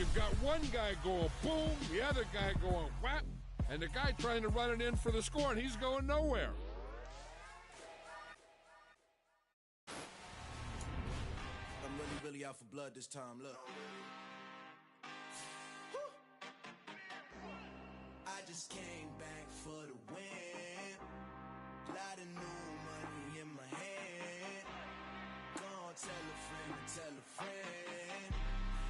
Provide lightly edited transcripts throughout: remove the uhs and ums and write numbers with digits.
you've got one guy going boom, the other guy going whap, and the guy trying to run it in for the score, and he's going nowhere. I'm really out for blood this time. Look. I just came back for the win. Lot of new money in my hand. Gonna tell a friend and tell a friend.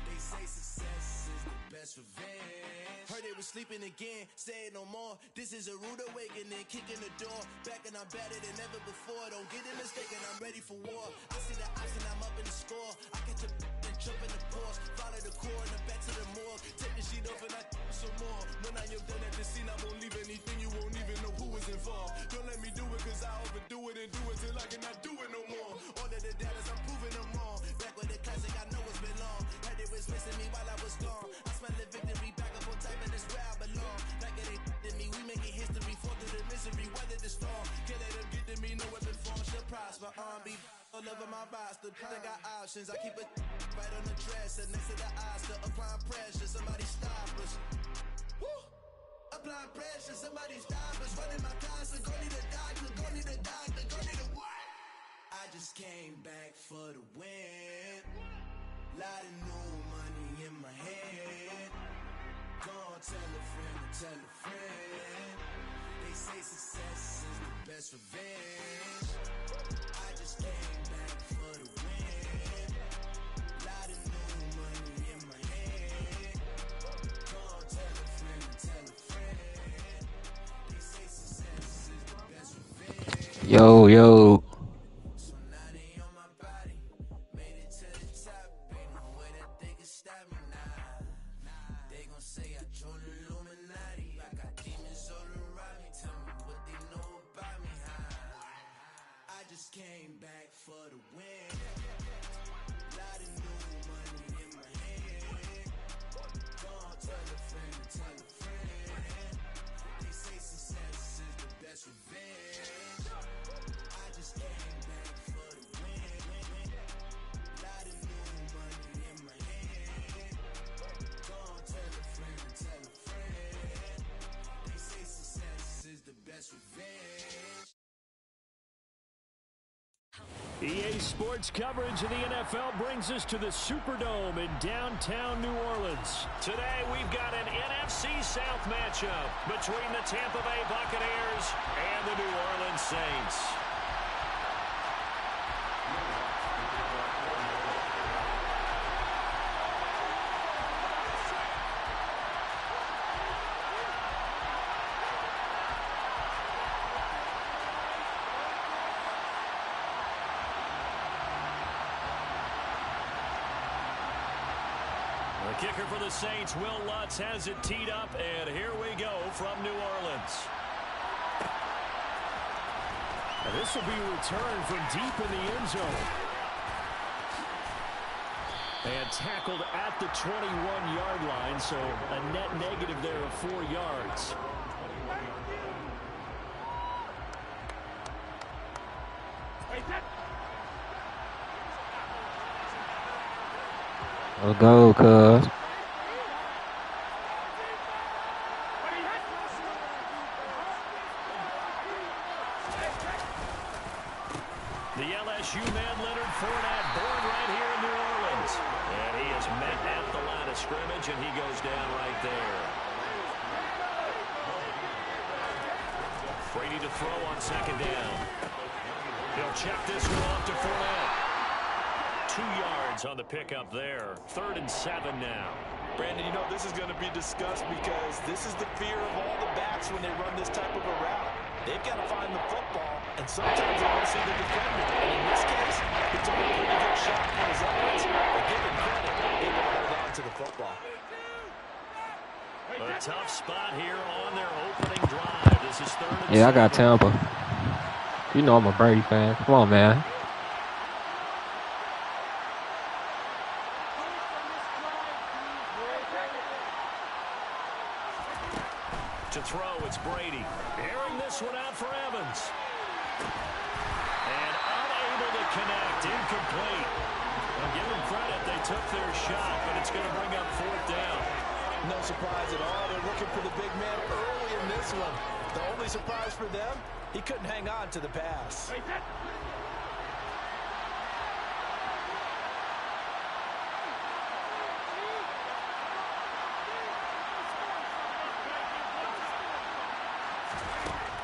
They say success is the best revenge. Heard they was sleeping again, say it no more. This is a rude awakening, kicking the door. Back and I'm better than ever before. Don't get it mistaken, I'm ready for war. I see the option, I'm up in the score. I catch a and jump in the course. Follow the core and the back to the morgue. Take the sheet off and I some more. When I am done at the scene, I won't leave anything. You won't even know who is involved. Don't let me do it cause I overdo it and do it till I cannot do it no more. All of the doubters, I'm proving them wrong. Back with the classic, I know it's been long. Heard they was missing me while I was gone. I smell the victory, back up on top and it's where I belong. Like it ain't to me, we making history. Fall through the misery, weather the storm. Can't let them get to me, no weapon form shall prosper. Be all over my roster, I got options. I keep it right on the dresser, next to the Oscar. Applying pressure, somebody stop us. Woo! Applying pressure, somebody stop us. Running my closet, go need a doctor, go need a doctor, go need a what? I just came back for the win. Lot of new money in my hand. Gonna tell a friend and tell a friend. They say success is the best revenge. I just came back for the win. Lot of new money in my hand. Gonna tell a friend and tell a friend. They say success is the best revenge. Yo. So now they on my body. Made it to the top. Ain't no way that they can stop me now. They gon' say I joined the Illuminati. I got demons all around me. Tell me what they know about me. I just came back for the win. Lot of new money in my hand. Gonna tell a friend and tell a friend. They say success is the best revenge. I just came back for the win. Lot of new money in my hand. Gonna tell a friend and tell a friend. They say success is the best revenge. EA Sports coverage of the NFL brings us to the Superdome in downtown New Orleans. Today we've got an NFC South matchup between the Tampa Bay Buccaneers and the New Orleans Saints. The kicker for the Saints, Will Lutz, has it teed up, and here we go from New Orleans. And this will be returned from deep in the end zone. And tackled at the 21-yard line, so a net negative there of 4 yards. Let's go, cuz. The LSU man, Leonard Fournette, born right here in New Orleans. And he is met at the line of scrimmage, and he goes down right there. Brady to throw on second down. He'll check this one off to Fournette. 2 yards on the pickup there. 3rd and 7 now. Brandon, you know, this is going to be discussed because this is the fear of all the backs when they run this type of a route. They've got to find the football, and sometimes they want to see the defender. And in this case, he took a pretty good shot on his eyes. But give him credit, able to hold on to the football. A tough spot here on their opening drive. This is 3rd and 7. Yeah, I got Tampa. You know I'm a Brady fan. Come on, man. To throw, it's Brady. Airing this one out for Evans. And unable to connect. Incomplete. Well, give them credit. They took their shot, but it's going to bring up 4th down. no surprise at all. They're looking for the big man early in this one. The only surprise for them, he couldn't hang on to the pass.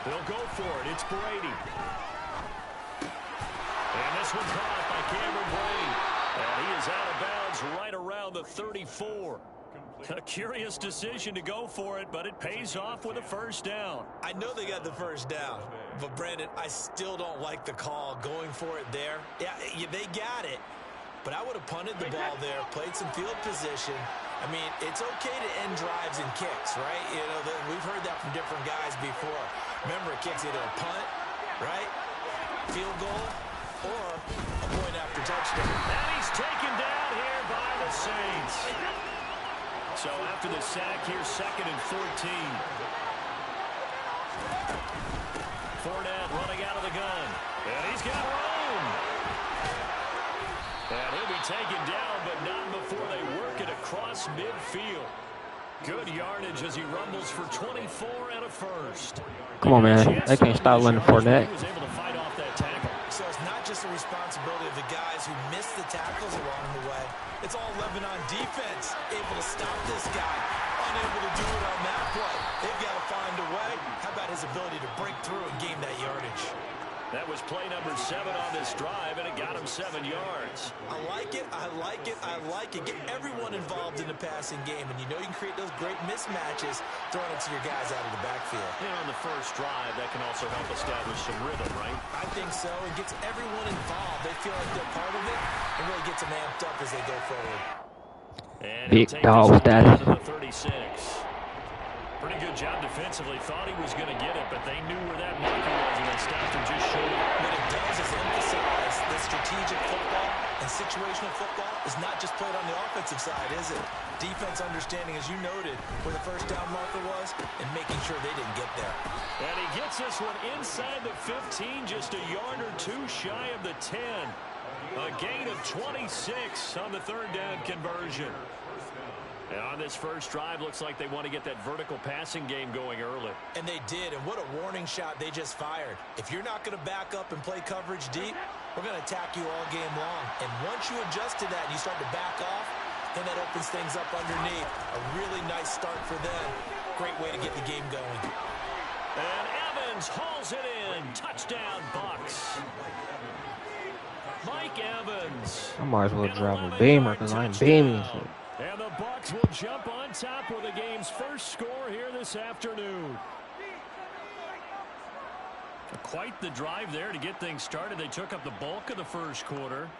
They'll go for it. It's Brady. And this one caught by Cameron Brady. And he is out of bounds right around the 34. A curious decision to go for it, but it pays off with a first down. I know they got the first down, but Brandon, I still don't like the call going for it there. Yeah, they got it, but I would have punted the ball there, played some field position. I mean, it's okay to end drives and kicks, right? You know, we've heard that from different guys before. Remember, a kick's either a punt, right, field goal, or a point after touchdown. And he's taken down here by the Saints. So after the sack, here's 2nd and 14. Fournette running out of the gun. And he's got room. And he'll be taken down, but not before they work it across midfield. Good yardage as he rumbles for 24 and a first. Come on, man. They can't stop Leonard Fournette. He was able to fight off that tackle. So it's not just the responsibility of the guys who missed the tackles along the way. It's all Lebanon defense able to stop this guy. Unable to do it on that play. They've got to find a way. How about his ability to break through and gain that yardage? That was play number 7 on this drive, and it got him 7 yards. I like it, I like it, I like it. Get everyone involved in the passing game, and you know you can create those great mismatches throwing it to your guys out of the backfield. And on the first drive, that can also help establish some rhythm, right? I think so. It gets everyone involved. They feel like they're part of it, and really gets them amped up as they go forward. And Big dog status. 36. Pretty good job defensively. Thought he was going to get it, but they knew where that marker was, and they stopped him just short. What it does is emphasize that strategic football and situational football is not just played on the offensive side, is it? Defense understanding, as you noted, where the first down marker was and making sure they didn't get there. And he gets this one inside the 15, just a yard or two shy of the 10. A gain of 26 on the 3rd down conversion. And on this first drive, looks like they want to get that vertical passing game going early. And they did, and what a warning shot they just fired. If you're not going to back up and play coverage deep, we're going to attack you all game long. And once you adjust to that and you start to back off, then that opens things up underneath. A really nice start for them. Great way to get the game going. And Evans hauls it in. Touchdown, Bucks. Mike Evans. I might as well drive a Beamer because I ain't beaming. And the Bucks will jump on top with the game's first score here this afternoon. Quite the drive there to get things started. They took up the bulk of the first quarter,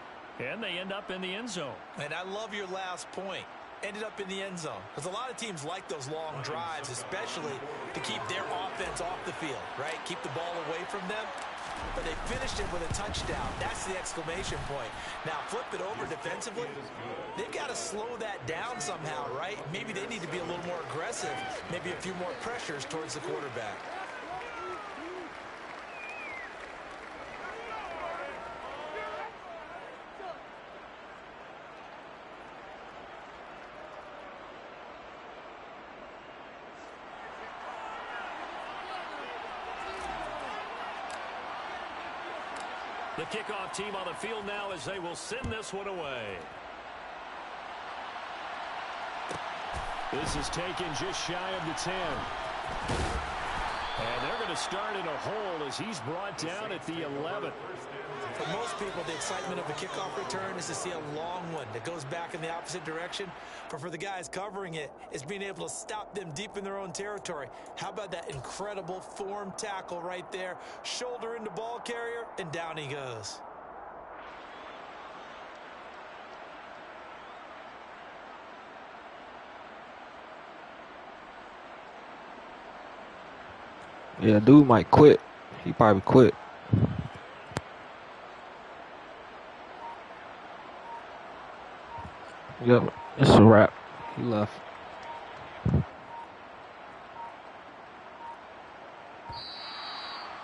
and they end up in the end zone. And I love your last point. Ended up in the end zone. Because a lot of teams like those long drives, especially to keep their offense off the field, right? Keep the ball away from them. But they finished it with a touchdown. That's the exclamation point. Now, flip it over defensively. They've got to slow that down somehow, right? Maybe they need to be a little more aggressive. Maybe a few more pressures towards the quarterback. The kickoff team on the field now as they will send this one away. This is taken just shy of the 10. And they're going to start in a hole as he's brought down at the 11. For most people, the excitement of a kickoff return is to see a long one that goes back in the opposite direction. But for the guys covering it, it's being able to stop them deep in their own territory. How about that incredible form tackle right there? Shoulder into ball carrier, and down he goes. Yeah, dude might quit. He probably quit. Yep, it's a wrap. He left.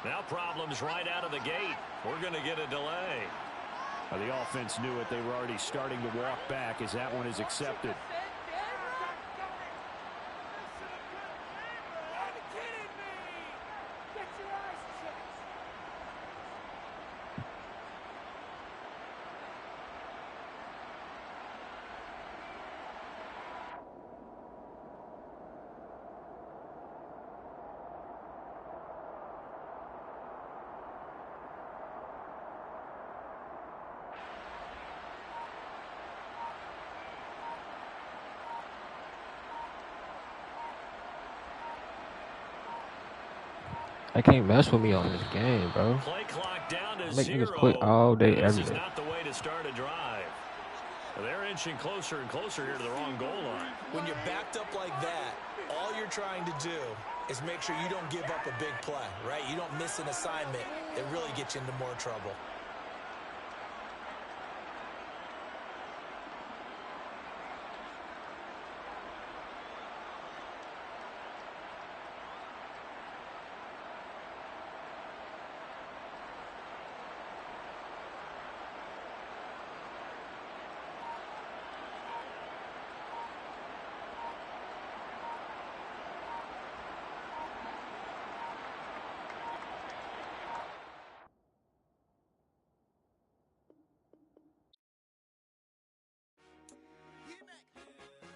Now problems right out of the gate. We're going to get a delay. The offense knew it. They were already starting to walk back as that one is accepted. I can't mess with me on this game, bro. Play clock down to Make niggas 0. quit all day, This every is day. not the way to start a drive. They're inching closer and closer here to the wrong goal line. When you're backed up like that, all you're trying to do is make sure you don't give up a big play, right? You don't miss an assignment that really gets you into more trouble.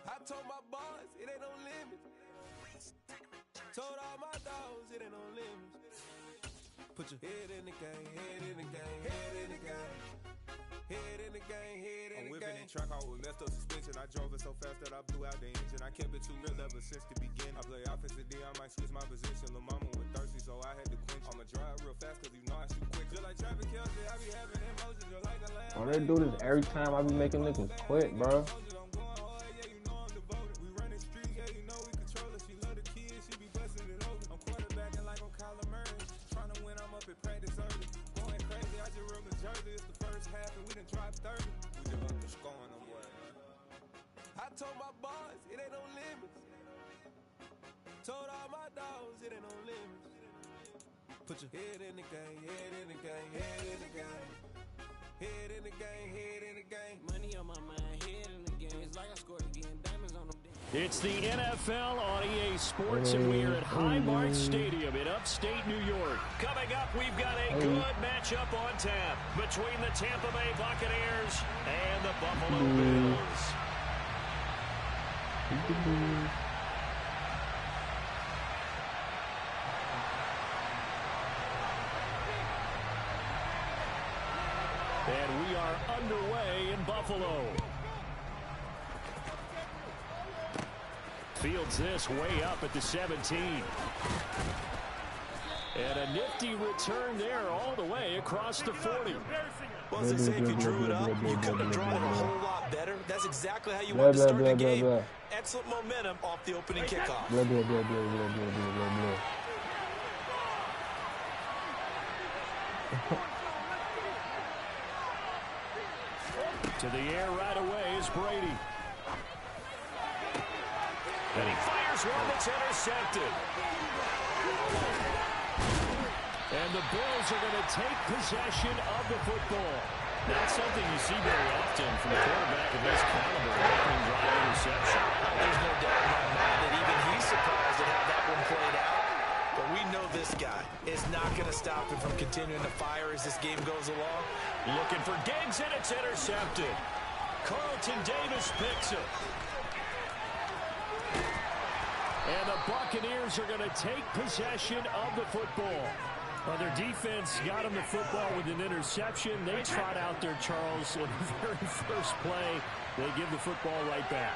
I told my boys it ain't no limit. Told all my dogs it ain't no limit. Put your head in the game, head in the game, head in the game. Head in the game, head in the game. I'm whipping in track, I was messed up suspension. I drove it so fast that I blew out the engine. I kept it too real ever since the beginning. I play offensive D, I might switch my position. Lil' mama was thirsty, so I had to quench. I'ma drive real fast, cause you know I shoot quick. Just like traffic Kelsey, I be having emotions just like a lamb. Why they do this every time I be making niggas quit, bro? I told my boys it ain't no limits. Told all my dogs it ain't no limits. Put your head in the game, head in the game, head in the game. Head in the game, head in the game. Money on my mind, head in the game. It's like I scored again, diamonds on them. It's the NFL on EA Sports, and we are at Highmark Stadium in upstate New York. Coming up, we've got a good matchup on tap between the Tampa Bay Buccaneers and the Buffalo Bills. And we are underway in Buffalo. Fields this way up at the 17. And a nifty return there all the way across the 40. Well, as they say, if you drew it up, you couldn't have drawn it a whole lot better. That's exactly how you want to start the game. Excellent momentum off the opening kickoff. To the air right away is Brady. And he fires one that's intercepted. And the Bills are going to take possession of the football. Not something you see very often from a quarterback of this caliber. Opening drive interception. There's no doubt in my mind that even he's surprised at how that one played out. But we know this guy is not going to stop him from continuing to fire as this game goes along. Looking for Diggs, and it's intercepted. Carlton Davis picks it. And the Buccaneers are going to take possession of the football. Well, their defense got them the football with an interception. They trot out there, Charles, in the very first play. They give the football right back.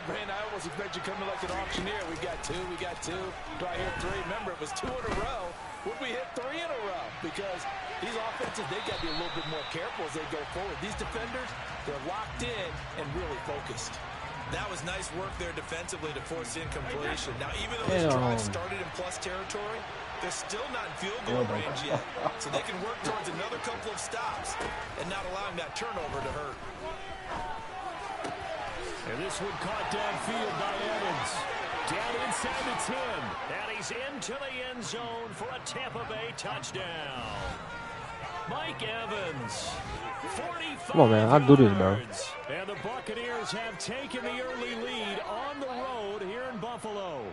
Brandon, I almost expect you coming like an auctioneer. We got two. Do I hear three? Remember, it was 2 in a row. Would we hit 3 in a row? Because these offenses, they got to be a little bit more careful as they go forward. These defenders, they're locked in and really focused. That was nice work there defensively to force incompletion. Now, even though this drive started in plus territory, they're still not in field goal range yet. So they can work towards another couple of stops and not allowing that turnover to hurt. And this one caught downfield by Evans. Down inside the 10. And he's into the end zone for a Tampa Bay touchdown. Mike Evans. 45 Come on, man. I'll do this, bro. And the Buccaneers have taken the early lead on the road here in Buffalo.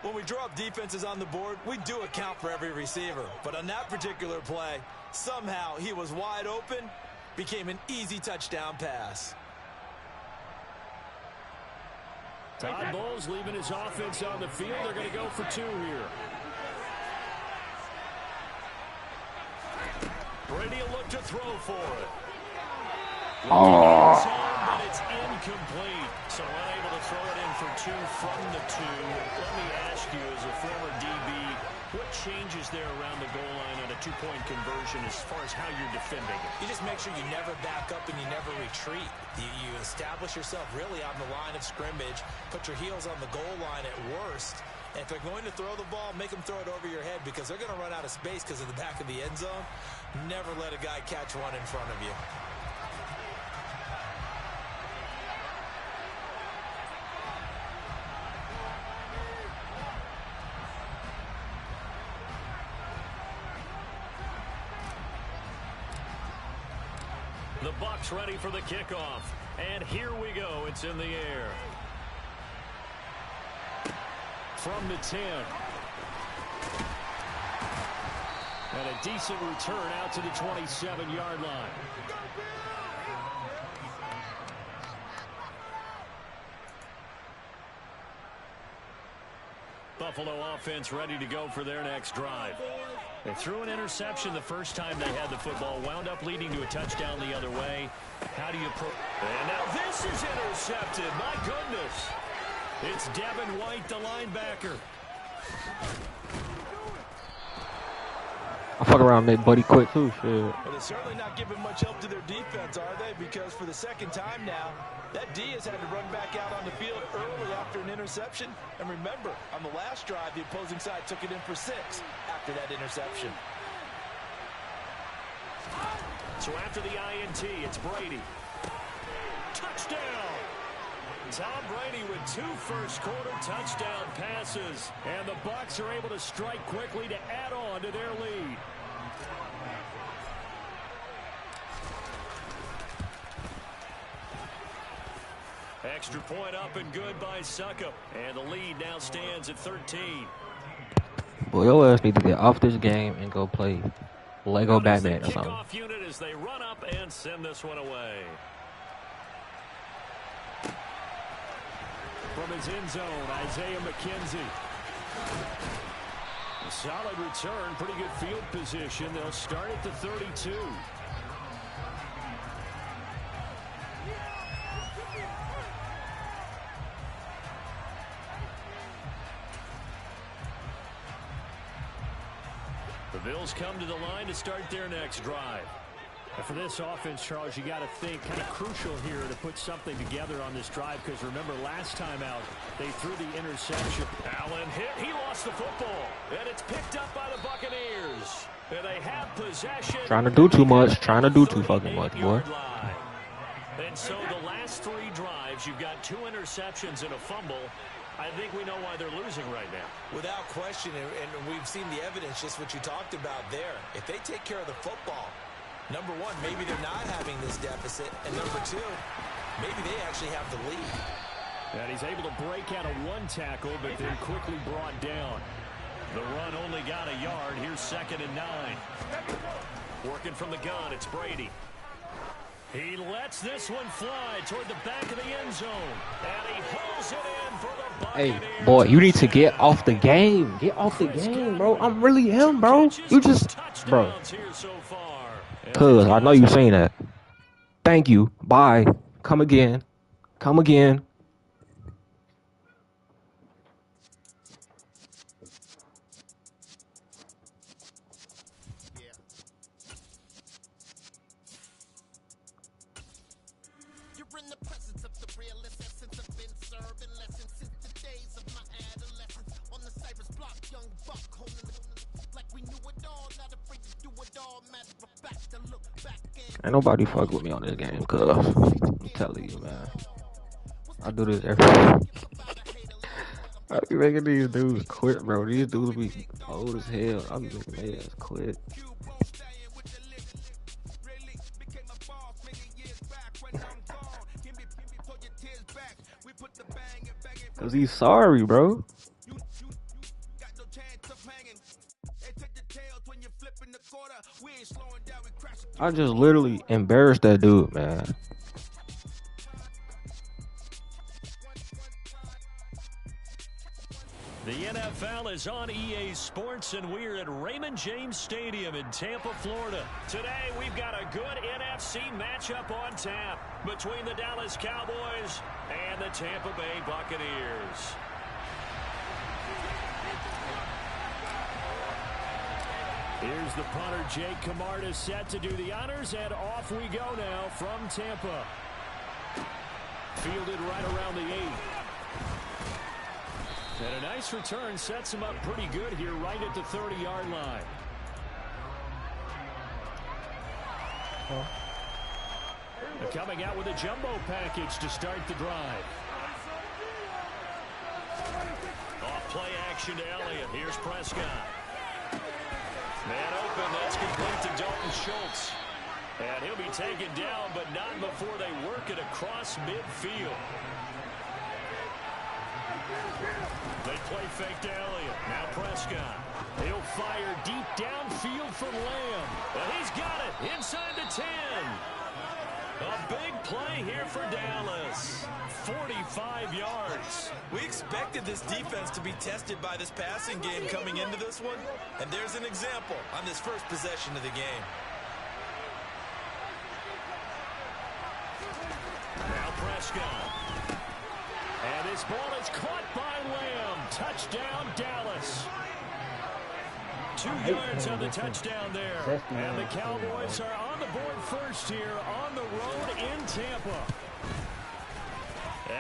When we draw up defenses on the board, we do account for every receiver. But on that particular play, somehow he was wide open, became an easy touchdown pass. Todd Bowles leaving his offense on the field. They're going to go for 2 here. Brady will look to throw for it. And it's incomplete. So unable to throw it in for 2 from the 2. Let me ask you, as a former DB, what changes there around the goal line on a 2-point conversion as far as how you're defending? You just make sure you never back up and you never retreat. You establish yourself really on the line of scrimmage, put your heels on the goal line at worst. And if they're going to throw the ball, make them throw it over your head because they're going to run out of space because of the back of the end zone. Never let a guy catch one in front of you. The Bucs ready for the kickoff. And here we go. It's in the air. From the 10. And a decent return out to the 27-yard line. Buffalo offense ready to go for their next drive. They threw an interception the first time they had the football, wound up leading to a touchdown the other way. How do you and now this is intercepted. My goodness. It's Devin White, the linebacker. I fuck around and make Buddy quit too. Shit. Well, they're certainly not giving much help to their defense, are they? Because for the second time now, that D has had to run back out on the field early after an interception. And remember, on the last drive, the opposing side took it in for 6 after that interception. So after the INT, it's Brady. Touchdown! Tom Brady with 2 first-quarter touchdown passes. And the Bucs are able to strike quickly to add on to their lead. Extra point up and good by Suckup. And the lead now stands at 13. Boy, your ass need to get off this game and go play Lego Batman or something. Kickoff unit as they run up and send this one away. From his end zone, Isaiah McKenzie. A solid return, pretty good field position. They'll start at the 32. The Bills come to the line to start their next drive. And for this offense, Charles, you got to think kind of crucial here to put something together on this drive because remember last time out they threw the interception. Allen hit. He lost the football. And it's picked up by the Buccaneers. And they have possession. Trying to do too much. Trying to do too fucking much, boy. And so the last 3 drives, you've got 2 interceptions and a fumble. I think we know why they're losing right now. Without question, and we've seen the evidence, just what you talked about there. If they take care of the football, number 1, maybe they're not having this deficit. And number 2, maybe they actually have the lead. And he's able to break out of 1 tackle, but then quickly brought down. The run only got a yard. Here's 2nd and 9. Working from the gun, it's Brady. He lets this one fly toward the back of the end zone. And he hauls it in for the Buccaneers. Hey, boy, you need to get off the game. Get off the game, bro. I'm really him, bro. You just, bro. Cuz, I know you saying that. Thank you. Bye. Come again. Come again. Ain't nobody fuck with me on this game, cuz. I'm telling you, man. I do this every day. I be making these dudes quit, bro. These dudes be old as hell. I be making their ass quit. Cause he's sorry, bro. I just literally embarrassed that dude, man. The NFL is on EA Sports, and we're at Raymond James Stadium in Tampa, Florida. Today, we've got a good NFC matchup on tap between the Dallas Cowboys and the Tampa Bay Buccaneers. Here's the punter, Jake Camarda, set to do the honors, and off we go now from Tampa. Fielded right around the 8. And a nice return sets him up pretty good here right at the 30-yard line. They're coming out with a jumbo package to start the drive. Off play action to Elliott. Here's Prescott. Man open. That's complete to Dalton Schultz. And he'll be taken down, but not before they work it across midfield. They play fake to Elliott. Now Prescott. He'll fire deep downfield for Lamb. And he's got it inside the 10. A big play here for Dallas. 45 yards. We expected this defense to be tested by this passing game coming into this one. And there's an example on this first possession of the game. Now Prescott. And this ball is caught by Lamb. Touchdown, Dallas. 2 yards on the touchdown there. And the Cowboys are on the board first here on the road in Tampa.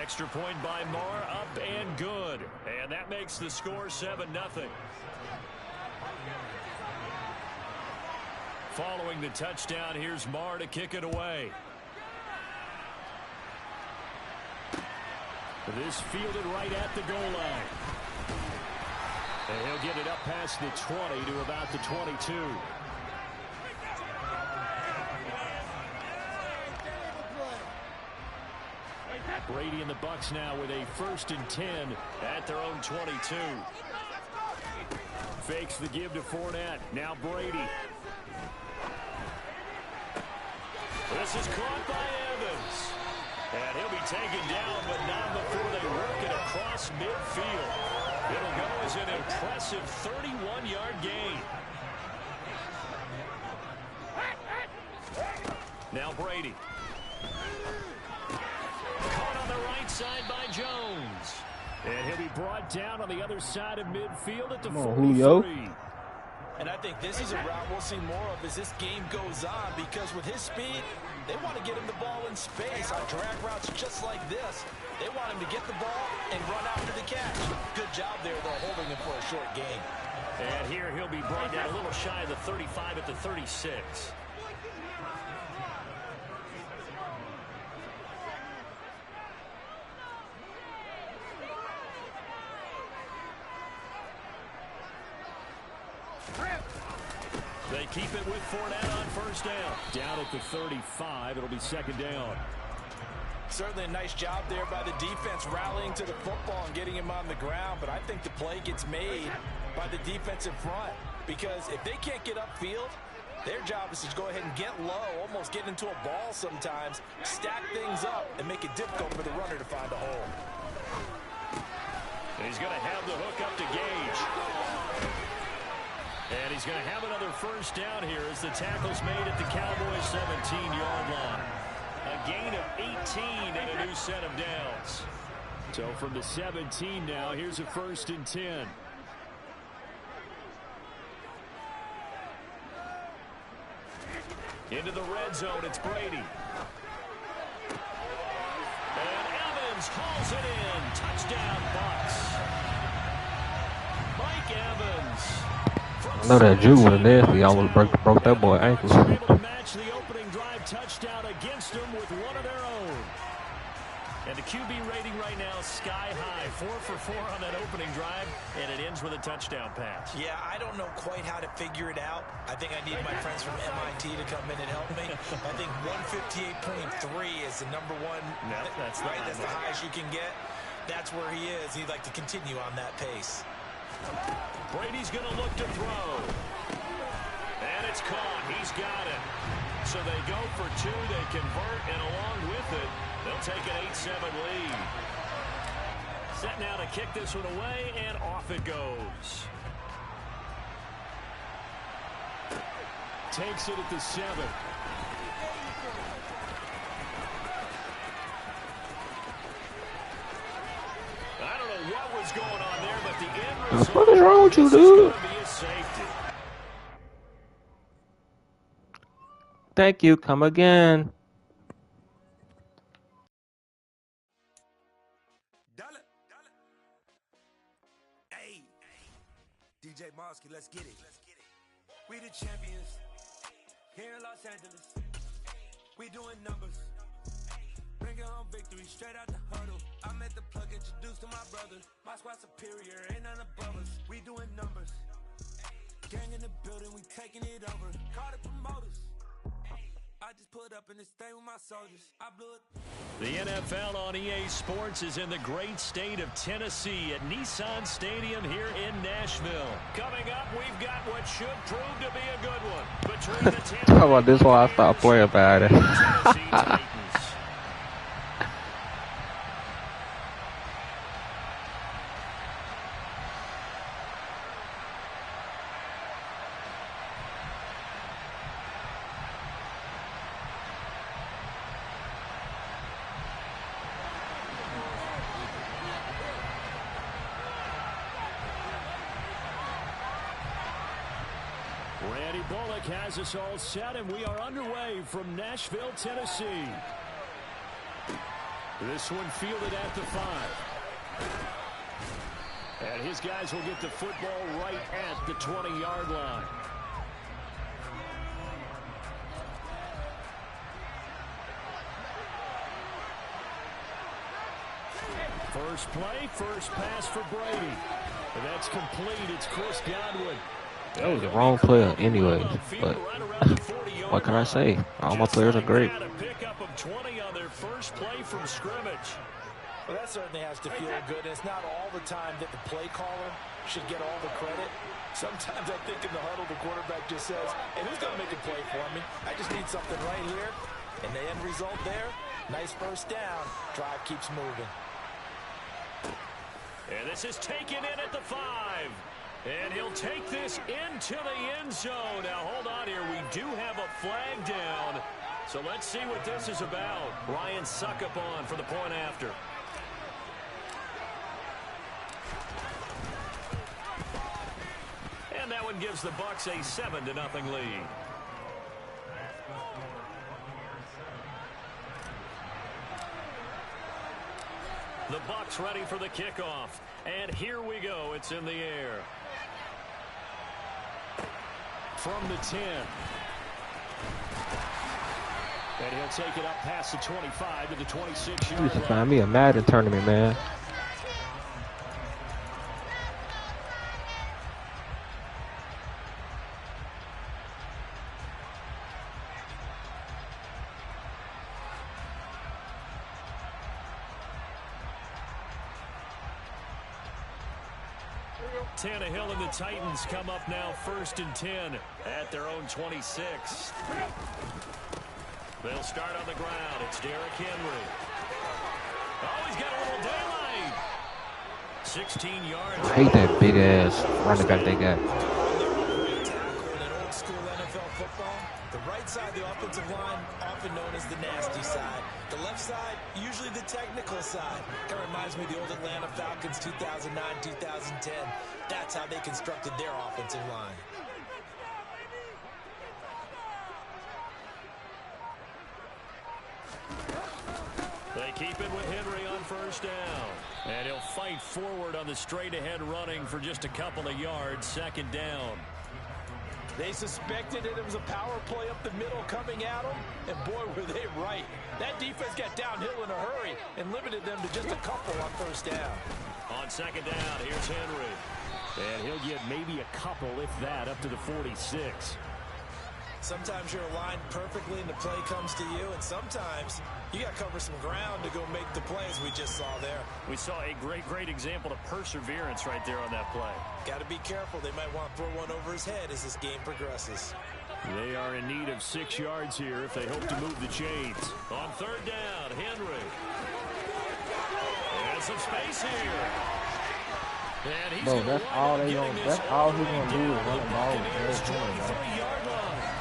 Extra point by Marr, up and good. And that makes the score 7-0. Following the touchdown, here's Marr to kick it away. This fielded right at the goal line. And he'll get it up past the 20 to about the 22. Brady and the Bucs now with a 1st and 10 at their own 22. Fakes the give to Fournette. Now Brady. This is caught by Evans. And he'll be taken down, but not before they work it across midfield. It'll go as an impressive 31-yard gain. Now Brady. Caught on the right side by Jones. And he'll be brought down on the other side of midfield at the 43. And I think this is a route we'll see more of as this game goes on, because with his speed, they want to get him the ball in space on drag routes just like this. They want him to get the ball and run after the catch. Good job there, though, holding him for a short gain. And here he'll be brought down a little shy of the 35 at the 36. They keep it with Fournette on first down. Down at the 35, it'll be 2nd down. Certainly a nice job there by the defense rallying to the football and getting him on the ground, but I think the play gets made by the defensive front, because if they can't get upfield, their job is to go ahead and get low, almost get into a ball sometimes, stack things up, and make it difficult for the runner to find a hole. And he's going to have the hook up to Gage. And he's going to have another 1st down here as the tackle's made at the Cowboys' 17-yard line. A gain of 18 and a new set of downs. So from the 17 now, here's a 1st and 10. Into the red zone, it's Brady. And Evans hauls it in. Touchdown, Bucs. Mike Evans. I know that Jew was nasty. I almost broke that boy ankle. Able to match the opening drive touchdown against them with one of their own. And the QB rating right now sky high. 4 for 4 on that opening drive, and it ends with a touchdown pass. Yeah, I don't know quite how to figure it out. I think I need my friends from MIT to come in and help me. I think 158.3 is the number one. No, that's right. That's the highest you can get. That's where he is. He'd like to continue on that pace. Brady's going to look to throw. And it's caught. He's got it. So they go for 2. They convert, and along with it, they'll take an 8-7 lead. set now to kick this one away, and off it goes. Takes it at the 7. I don't know what was going on there, but the end result, what is wrong with you, dude? is going to be a safety. Thank you. Come again. Hey, DJ Mosky, let's get it. We the champions here in Los Angeles. We doing numbers. Bringing home victory straight out the huddle. I met the plug, introduced to my brother. My squad superior, ain't none above us. We doing numbers. Gang in the building, we taking it over. Call the promoters. I just put up in this thing with my soldiers. I blew it. The NFL on EA Sports is in the great state of Tennessee at Nissan Stadium here in Nashville. Coming up, we've got what should prove to be a good one between the Tampa Talk about this while I stop playing about it. Tennessee Titans. Has us all set, and we are underway from Nashville, Tennessee. This one fielded at the 5. And his guys will get the football right at the 20-yard line. First play, first pass for Brady. And that's complete. It's Chris Godwin. That was the wrong player anyways, but what can I say? All my players are great. A pickup of 20 on their first play from scrimmage. Well, that certainly has to feel good. And it's not all the time that the play caller should get all the credit. Sometimes I think in the huddle, the quarterback just says, hey, who's going to make a play for me? I just need something right here. And the end result there, nice first down. Drive keeps moving. And this is taken in at the 5. And he'll take this into the end zone. Now, hold on here. We do have a flag down. So let's see what this is about. Ryan Suckup on for the point after. And that one gives the Bucs a 7-0 lead. The Bucs ready for the kickoff. And here we go. It's in the air. From the 10. And he'll take it up past the 25 to the 26-yard line. You should find me a Madden tournament, man. Tannehill and the Titans come up now 1st and 10 at their own 26. They'll start on the ground. It's Derrick Henry. Oh, he's got a little daylight. 16 yards. I hate that big ass running back they got. Tackle in an old school NFL football. The right side, the offensive line, often known as the nasty side. The left side, usually the technical side. Kind of reminds me of the old Atlanta Falcons 2009, 2010. That's how they constructed their offensive line. They keep it with Henry on 1st down. And he'll fight forward on the straight-ahead running for just a couple of yards. 2nd down. They suspected that it was a power play up the middle coming at them, and boy, were they right. That defense got downhill in a hurry and limited them to just a couple on 1st down. On 2nd down, here's Henry. And he'll get maybe a couple, if that, up to the 46. Sometimes you're aligned perfectly and the play comes to you, and sometimes you got to cover some ground to go make the plays we just saw there. We saw a great example of perseverance right there on that play. Got to be careful. They might want to throw one over his head as this game progresses. They are in need of 6 yards here if they hope to move the chains. On 3rd down, Henry. And some space here. And he's Bro, that's all they gonna. That's all he's gonna do is run the ball with Derrick Henry, bro.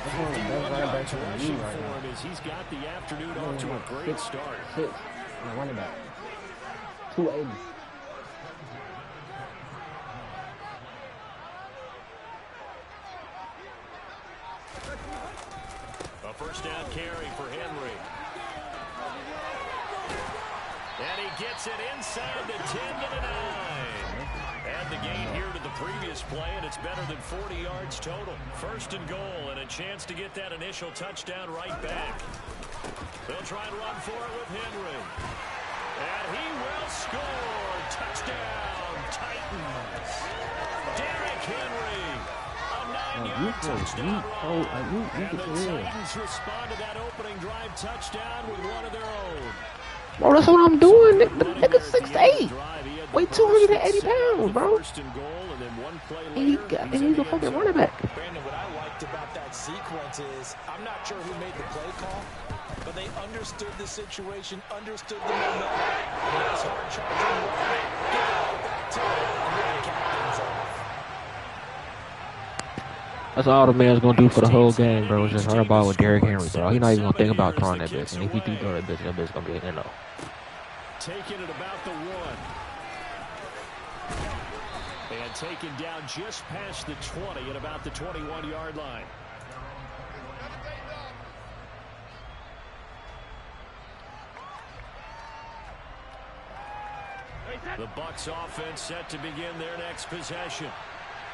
That's one of the best running backs in the league right now. He's got the afternoon off to a great start. 6 and a running back. 280. A first down carry for Henry. And he gets it inside the 10 to the 9. Add the gain here to the previous play, and it's better than 40 yards total. First and goal, and a chance to get that initial touchdown right back. They'll try and run for it with Henry. And he will score. Touchdown, Titans. Derrick Henry. A 9-yard touchdown run. And the Titans respond to that opening drive touchdown with one of their own. Bro, that's what I'm doing. The nigga's 6'8". Weigh 280 pounds, bro. And he's a fucking running back. Brandon, what I liked about that sequence is, I'm not sure who made the play call, but they understood the situation, understood the momentum. Nice hard charging run. Get it all back to it, and really cap things off. That's all the man's gonna do for the whole game, bro. Is just run the ball with Derrick Henry, bro. He's not even gonna think about throwing that bitch. And if he do throw that bitch gonna be, Taking it about the 1. And taken down just past the 20 at about the 21-yard line. The Bucs offense set to begin their next possession.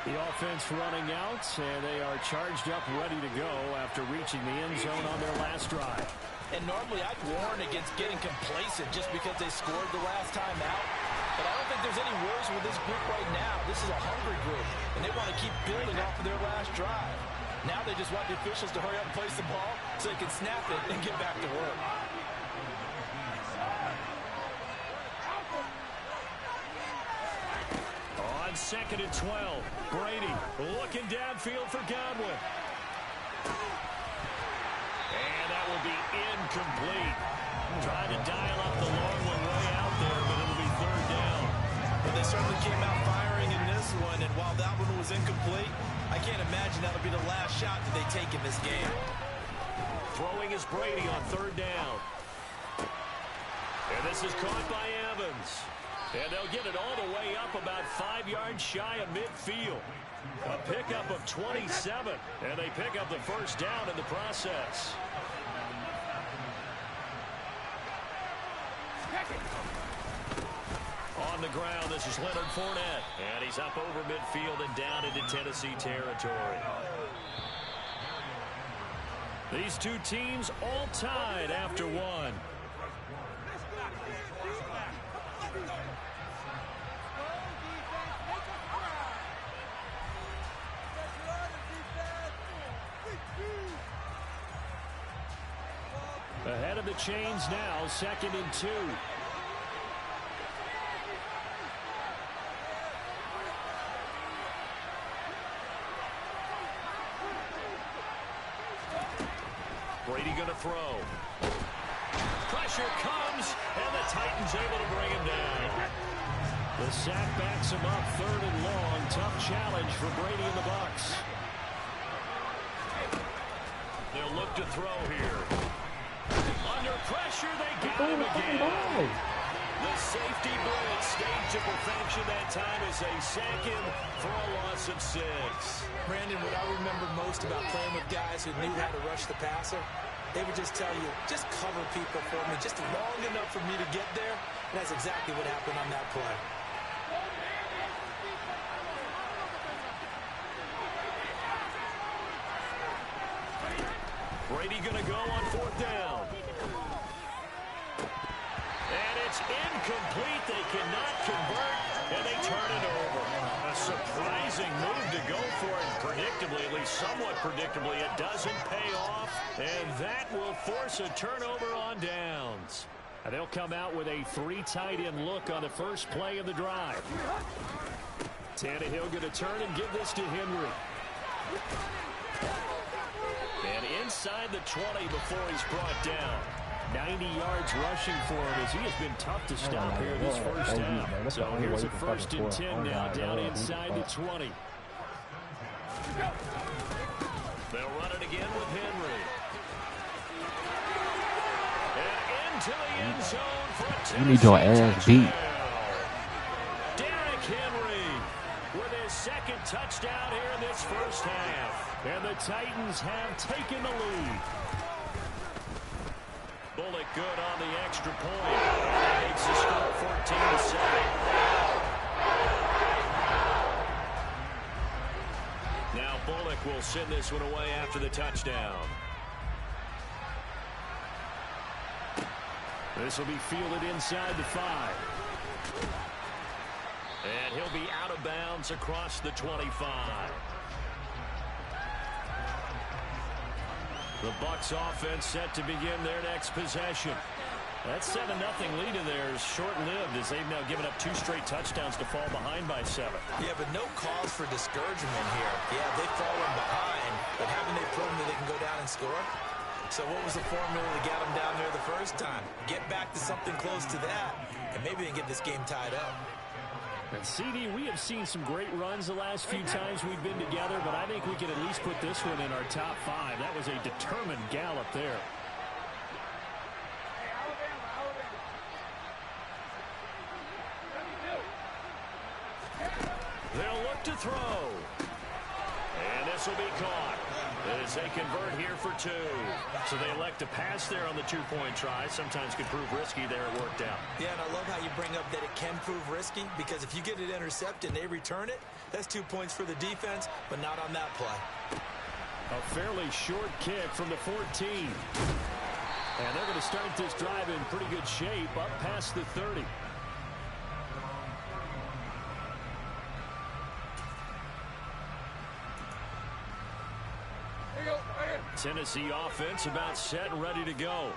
The offense running out, and they are charged up, ready to go after reaching the end zone on their last drive. And normally I'd warn against getting complacent just because they scored the last time out. But I don't think there's any worries with this group right now. This is a hungry group, and they want to keep building off of their last drive. Now they just want the officials to hurry up and place the ball so they can snap it and get back to work. On 2nd and 12, Brady looking downfield for Godwin. And that will be incomplete. Trying to dial up the long one way out there, but it'll be 3rd down. But they certainly came out firing in this one, and while that one was incomplete, I can't imagine that'll be the last shot that they take in this game. Throwing is Brady on 3rd down. And this is caught by Evans. And they'll get it all the way up about 5 yards shy of midfield. A pickup of 27, and they pick up the first down in the process. On the ground, this is Leonard Fournette. And he's up over midfield and down into Tennessee territory. These two teams all tied after one. Ahead of the chains now, 2nd and 2. Brady going to throw. Pressure comes, and the Titans able to bring him down. The sack backs him up, 3rd and long. Tough challenge for Brady and the Bucs. They'll look to throw here. Under pressure, they got him again. The safety blitz staged to perfection that time as they sack him for a loss of 6. Brandon, what I remember most about playing with guys who knew how to rush the passer, they would just tell you, just cover people for me, just long enough for me to get there. And that's exactly what happened on that play. Brady going to go on 4th down. And it's incomplete. They cannot convert, and they turn it over. A surprising move to go for it. Predictably, at least somewhat predictably, it doesn't pay off, and that will force a turnover on downs. And they'll come out with a 3 tight end look on the first play of the drive. Tannehill going to turn and give this to Henry. And inside the 20 before he's brought down. 90 yards rushing for him as he has been tough to stop here this first half. So here's a 1st and 10 now down inside the 20. They'll run it again with Henry. And into the end zone for a Tennessee You need your ass beat. Derrick Henry with his 2nd touchdown here in this first half. And the Titans have taken the lead. Bullock good on the extra point. And that makes the score 14-7. Now Bullock will send this one away after the touchdown. This will be fielded inside the 5. And he'll be out of bounds across the 25. The Bucs offense set to begin their next possession. That 7-0 lead of theirs short-lived as they've now given up 2 straight touchdowns to fall behind by 7. Yeah, but no cause for discouragement here. Yeah, they've fallen behind, but haven't they proven that they can go down and score? So what was the formula that got them down there the first time? Get back to something close to that, and maybe they can get this game tied up. And CD, we have seen some great runs the last few times we've been together, but I think we can at least put this one in our top 5. That was a determined gallop there. They'll look to throw. And this will be caught as they convert here for 2. So they elect to pass there on the 2-point try. Sometimes could prove risky there. It worked out. Yeah, and I love how you bring up that it can prove risky, because if you get it intercepted and they return it, that's 2 points for the defense, but not on that play. A fairly short kick from the 14. And they're going to start this drive in pretty good shape up past the 30. Tennessee offense about set and ready to go.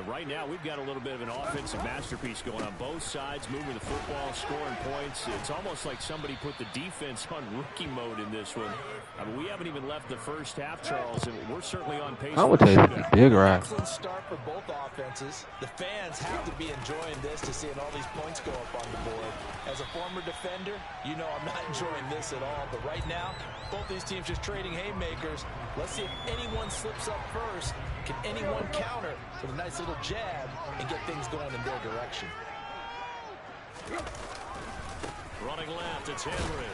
Right now, we've got a little bit of an offensive masterpiece going on both sides, moving the football, scoring points. It's almost like somebody put the defense on rookie mode in this one. I mean, we haven't even left the first half, Charles, and we're certainly on pace. I would take a big ride. Excellent start for both offenses. The fans have to be enjoying this to seeing all these points go up on the board. As a former defender, you know I'm not enjoying this at all. But right now, both these teams just trading haymakers. Let's see if anyone slips up first. Can anyone counter with a nice little jab and get things going in their direction? Running left, it's Henry.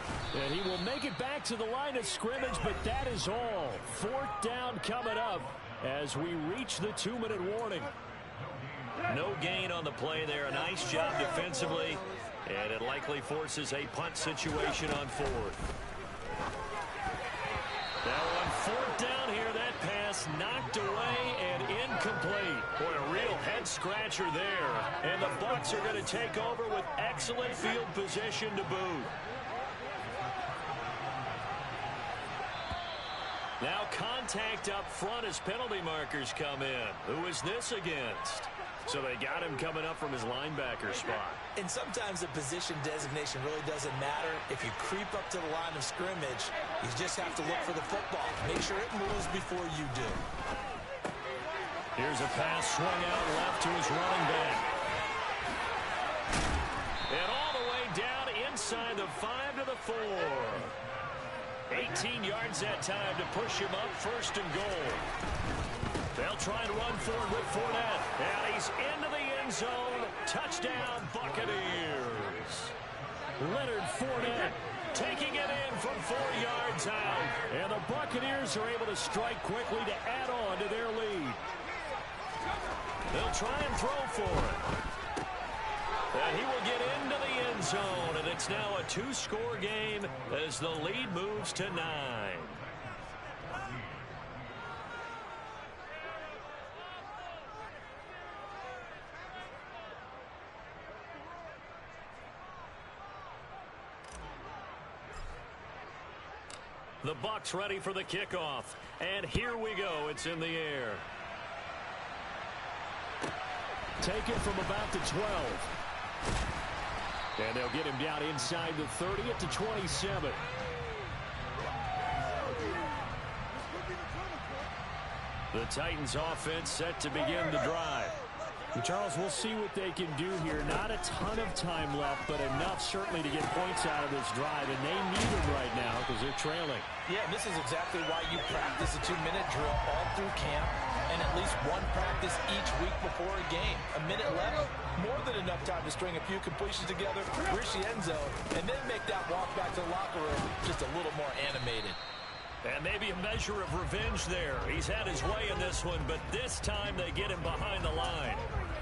And he will make it back to the line of scrimmage, but that is all. 4th down coming up as we reach the 2-minute warning. No gain on the play there. A nice job defensively, and it likely forces a punt situation on 4th. Now on 4th down here, that pass knocked away and incomplete. Boy, a real head-scratcher there. And the Bucs are going to take over with excellent field position to boot. Now contact up front as penalty markers come in. Who is this against? So they got him coming up from his linebacker spot. And sometimes the position designation really doesn't matter. If you creep up to the line of scrimmage, you just have to look for the football. Make sure it moves before you do. Here's a pass swung out left to his running back. And all the way down inside the 5 to the 4. 18 yards that time to push him up 1st and goal. They'll try and run forward with Fournette. And he's into the end zone. Touchdown, Buccaneers. Leonard Fournette taking it in from 4 yards out. And the Buccaneers are able to strike quickly to add on to their lead. They'll try and throw for it. And he will get into the end zone. And it's now a 2-score game as the lead moves to 9. The Bucs ready for the kickoff. And here we go. It's in the air. Taken from about the 12. And they'll get him down inside the 30 at the 27. The Titans offense set to begin the drive. Charles, we'll see what they can do here. Not a ton of time left, but enough certainly to get points out of this drive, and they need them right now because they're trailing. Yeah, and this is exactly why you practice a 2-minute drill all through camp and at least one practice each week before a game. A minute left, more than enough time to string a few completions together, reach the end zone, and then make that walk back to the locker room just a little more animated. And maybe a measure of revenge there. He's had his way in this one, but this time they get him behind the line.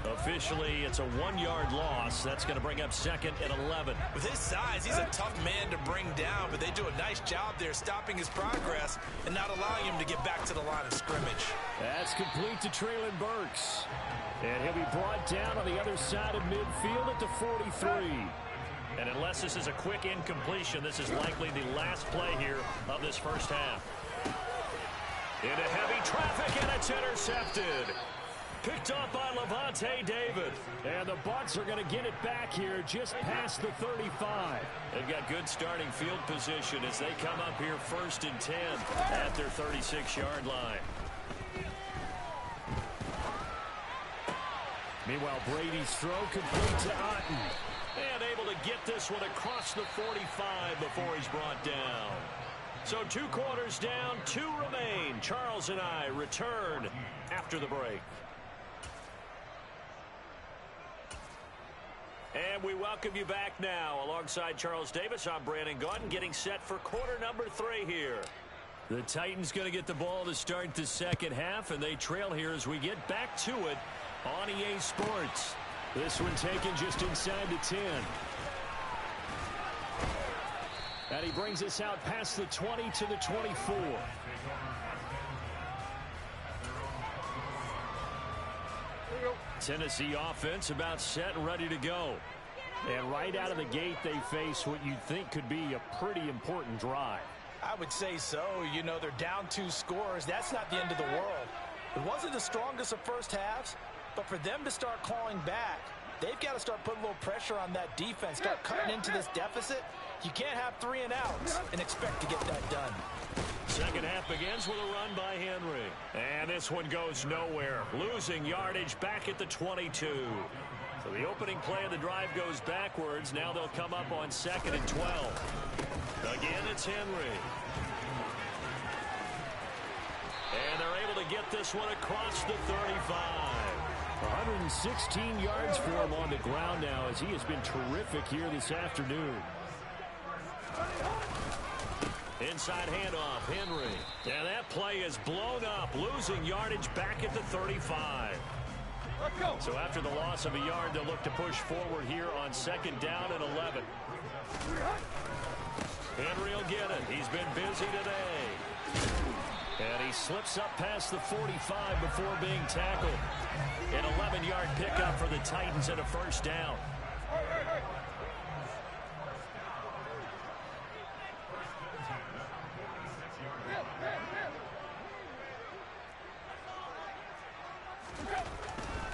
Officially, it's a 1-yard loss. That's going to bring up 2nd and 11. With his size, he's a tough man to bring down, but they do a nice job there stopping his progress and not allowing him to get back to the line of scrimmage. That's complete to Traylon Burks. And he'll be brought down on the other side of midfield at the 43. And unless this is a quick incompletion, this is likely the last play here of this first half. Into heavy traffic, and it's intercepted. Picked up by Levante David. And the Bucs are going to get it back here just past the 35. They've got good starting field position as they come up here 1st and 10 at their 36-yard line. Meanwhile, Brady's throw complete to Otten. And able to get this one across the 45 before he's brought down. So 2 quarters down, 2 remain. Charles and I return after the break. And we welcome you back now. Alongside Charles Davis, I'm Brandon Gaudin, getting set for quarter number 3 here. The Titans going to get the ball to start the second half, and they trail here as we get back to it on EA Sports. This one taken just inside the 10. And he brings us out past the 20 to the 24. Tennessee offense about set and ready to go. And right out of the gate, they face what you'd think could be a pretty important drive. I would say so. You know, they're down 2 scores. That's not the end of the world. It wasn't the strongest of first halves, but for them to start clawing back, they've got to start putting a little pressure on that defense, start cutting into this deficit. You can't have 3 and outs and expect to get that done. Second half begins with a run by Henry. And this one goes nowhere. Losing yardage back at the 22. So the opening play of the drive goes backwards. Now they'll come up on 2nd and 12. Again, it's Henry. And they're able to get this one across the 35. 116 yards for him on the ground now as he has been terrific here this afternoon. Inside handoff, Henry. And that play is blown up, losing yardage back at the 35. So after the loss of a yard, they'll look to push forward here on 2nd down and 11. Henry will get it. He's been busy today. And he slips up past the 45 before being tackled. An 11-yard pickup for the Titans and a first down.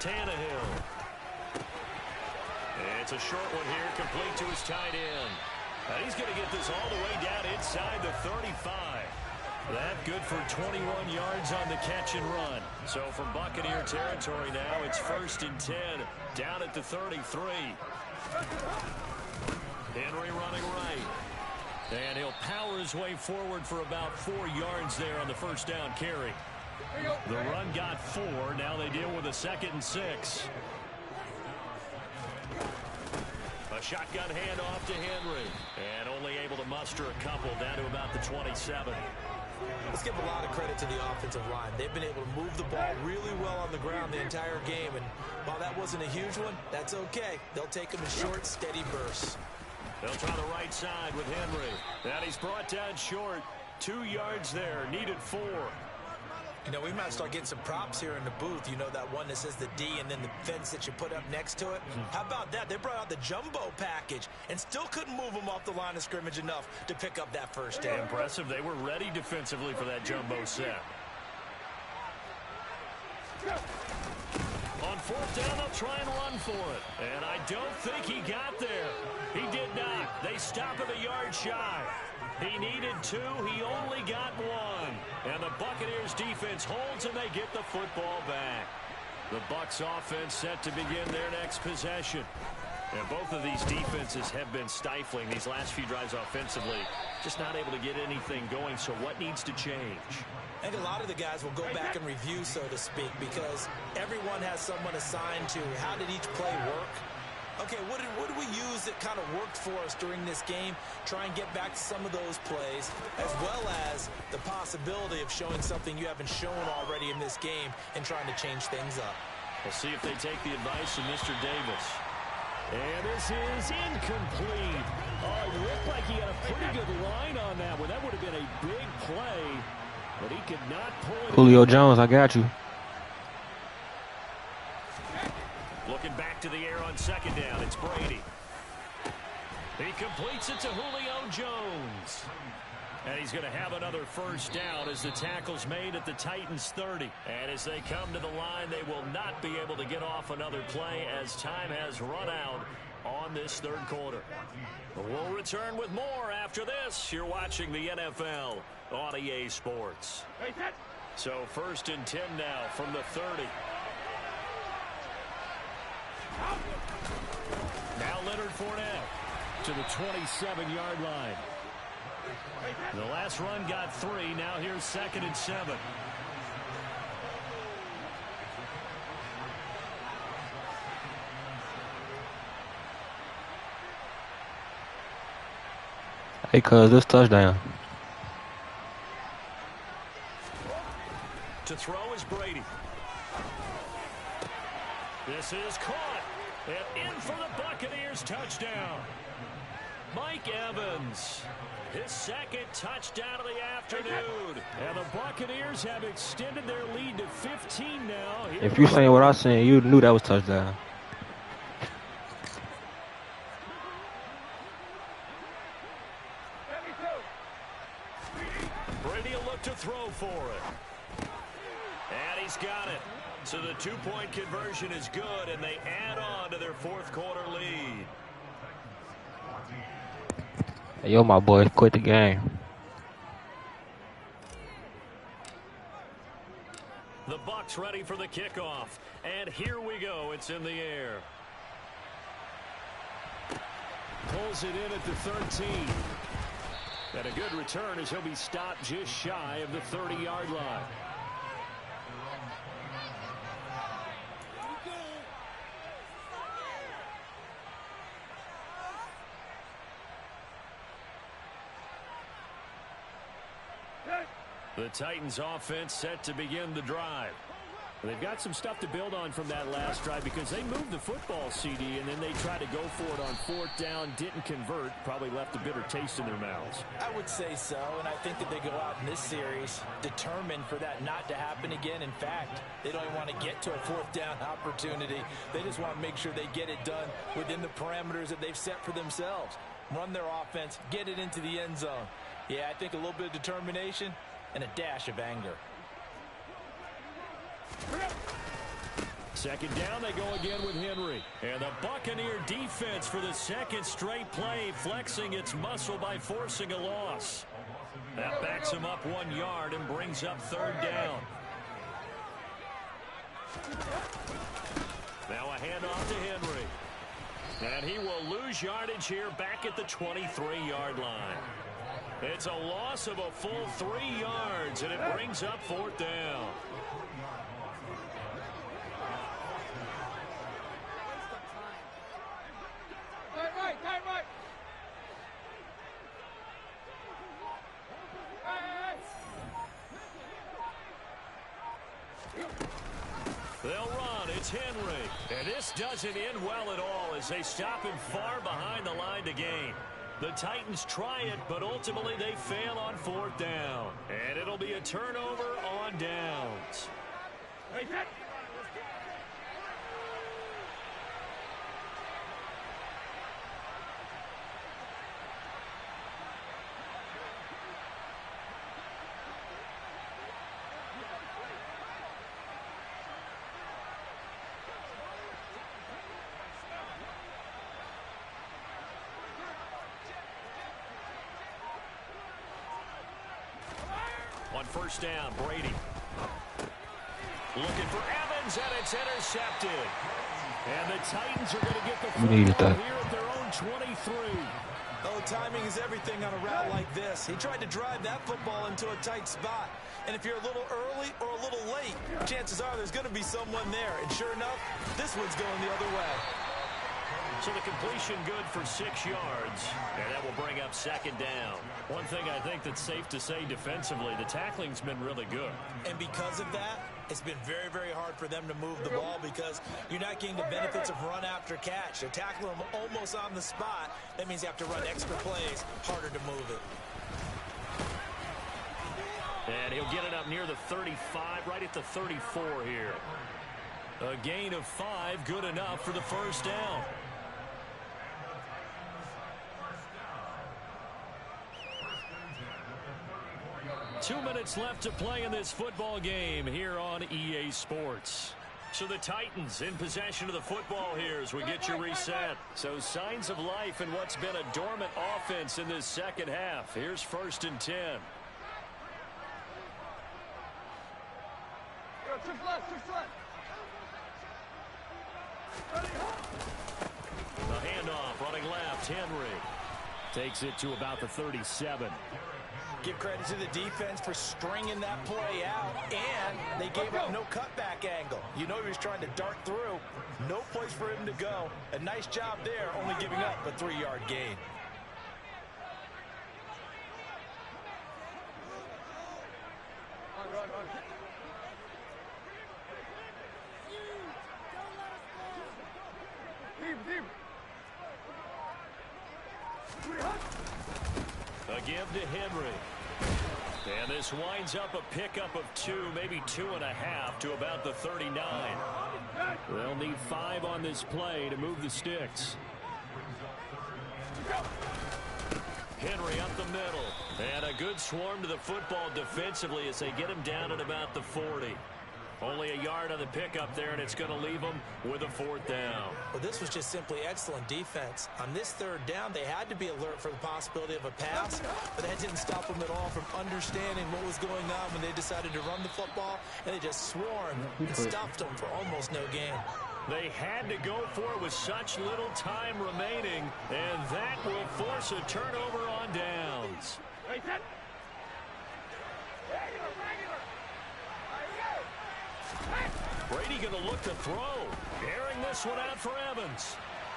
Tannehill. It's a short one here, complete to his tight end. He's going to get this all the way down inside the 35. That good for 21 yards on the catch and run. So from Buccaneer territory now, it's 1st and 10, down at the 33. Henry running right. And he'll power his way forward for about 4 yards there on the first down carry. The run got 4. Now they deal with a 2nd and 6. A shotgun handoff to Henry. And only able to muster a couple down to about the 27. Let's give a lot of credit to the offensive line. They've been able to move the ball really well on the ground the entire game. And while that wasn't a huge one, that's okay. They'll take them in short, steady bursts. They'll try the right side with Henry. And he's brought down short. 2 yards there. Needed 4. You know, we might start getting some props here in the booth. You know, that one that says the D and then the fence that you put up next to it. How about that? They brought out the jumbo package and still couldn't move them off the line of scrimmage enough to pick up that first down. Impressive. They were ready defensively for that jumbo set. On fourth down, they'll try and run for it. And I don't think he got there. He did not. They stop at the yard shy. He needed 2. He only got 1. And the Buccaneers defense holds and they get the football back. The Bucs offense set to begin their next possession. And both of these defenses have been stifling these last few drives offensively. Just not able to get anything going. So what needs to change? I think a lot of the guys will go back and review, so to speak, because everyone has someone assigned to how did each play work. Okay, what did we use that kind of worked for us during this game? Try and get back to some of those plays, as well as the possibility of showing something you haven't shown already in this game and trying to change things up. We'll see if they take the advice of Mr. Davis. And this is incomplete. Oh, it looked like he had a pretty good line on that one. That would have been a big play, but he could not pull it. Julio Jones, I got you. Looking back to the air on second down, it's Brady. He completes it to Julio Jones. And he's going to have another first down as the tackle's made at the Titans 30. And as they come to the line, they will not be able to get off another play as time has run out on this third quarter. But we'll return with more after this. You're watching the NFL on EA Sports. So 1st and 10 now from the 30. Now Leonard Fournette to the 27-yard line. The last run got 3. Now here's 2nd and 7. Hey, cuz, this touchdown. To throw is Brady. This is caught. And in for the Buccaneers touchdown. Mike Evans. His 2nd touchdown of the afternoon. And the Buccaneers have extended their lead to 15 now. If you're saying what I'm saying, you knew that was touchdown. Brady will look to throw for it. And he's got it. So the 2-point conversion is good, and they add on to their 4th quarter lead. Hey, yo, my boy, quit the game. The Bucs ready for the kickoff. And here we go. It's in the air. Pulls it in at the 13. And a good return as he'll be stopped just shy of the 30-yard line. The Titans offense set to begin the drive. They've got some stuff to build on from that last drive because they moved the football, CD, and then they tried to go for it on 4th down, didn't convert, probably left a bitter taste in their mouths. I would say so, and I think that they go out in this series determined for that not to happen again. In fact, they don't even want to get to a 4th down opportunity. They just want to make sure they get it done within the parameters that they've set for themselves. Run their offense, get it into the end zone. Yeah, I think a little bit of determination and a dash of anger. 2nd down, they go again with Henry. And the Buccaneer defense for the 2nd straight play, flexing its muscle by forcing a loss. That backs him up 1 yard and brings up 3rd down. Now a handoff to Henry. And he will lose yardage here back at the 23-yard line. It's a loss of a full 3 yards, and it brings up 4th down. They'll run. It's Henry. And this doesn't end well at all as they stop him far behind the line to gain. The Titans try it, but ultimately they fail on 4th down. And it'll be a turnover on downs. On first down, Brady. Looking for Evans, and it's intercepted. And the Titans are going to get the football here at their own 23. Oh, timing is everything on a route like this. He tried to drive that football into a tight spot. And if you're a little early or a little late, chances are there's going to be someone there. And sure enough, this one's going the other way. So the completion good for 6 yards, and that will bring up second down. One thing I think that's safe to say defensively, the tackling's been really good. And because of that, it's been very, very hard for them to move the ball because you're not getting the benefits of run after catch. They're tackling them almost on the spot. That means you have to run extra plays, harder to move it. And he'll get it up near the 35, right at the 34 here. A gain of 5, good enough for the first down. Two minutes left to play in this football game here on EA Sports. So the Titans in possession of the football here as we get you reset. So signs of life in what's been a dormant offense in this second half. Here's 1st and 10. The handoff running left. Henry takes it to about the 37. Give credit to the defense for stringing that play out, and they gave up no cutback angle. You know he was trying to dart through. No place for him to go. A nice job there, only giving up a 3-yard gain. A give to Henry. And this winds up a pickup of 2, maybe 2.5 to about the 39. They'll need 5 on this play to move the sticks. Henry up the middle. And a good swarm to the football defensively as they get him down at about the 40. Only a yard on the pickup there, and it's going to leave them with a 4th down. Well, this was just simply excellent defense. On this 3rd down, they had to be alert for the possibility of a pass, but that didn't stop them at all from understanding what was going on when they decided to run the football, and they just swarmed and stuffed them for almost no gain. They had to go for it with such little time remaining, and that will force a turnover on downs. Brady going to look to throw. Airing this one out for Evans.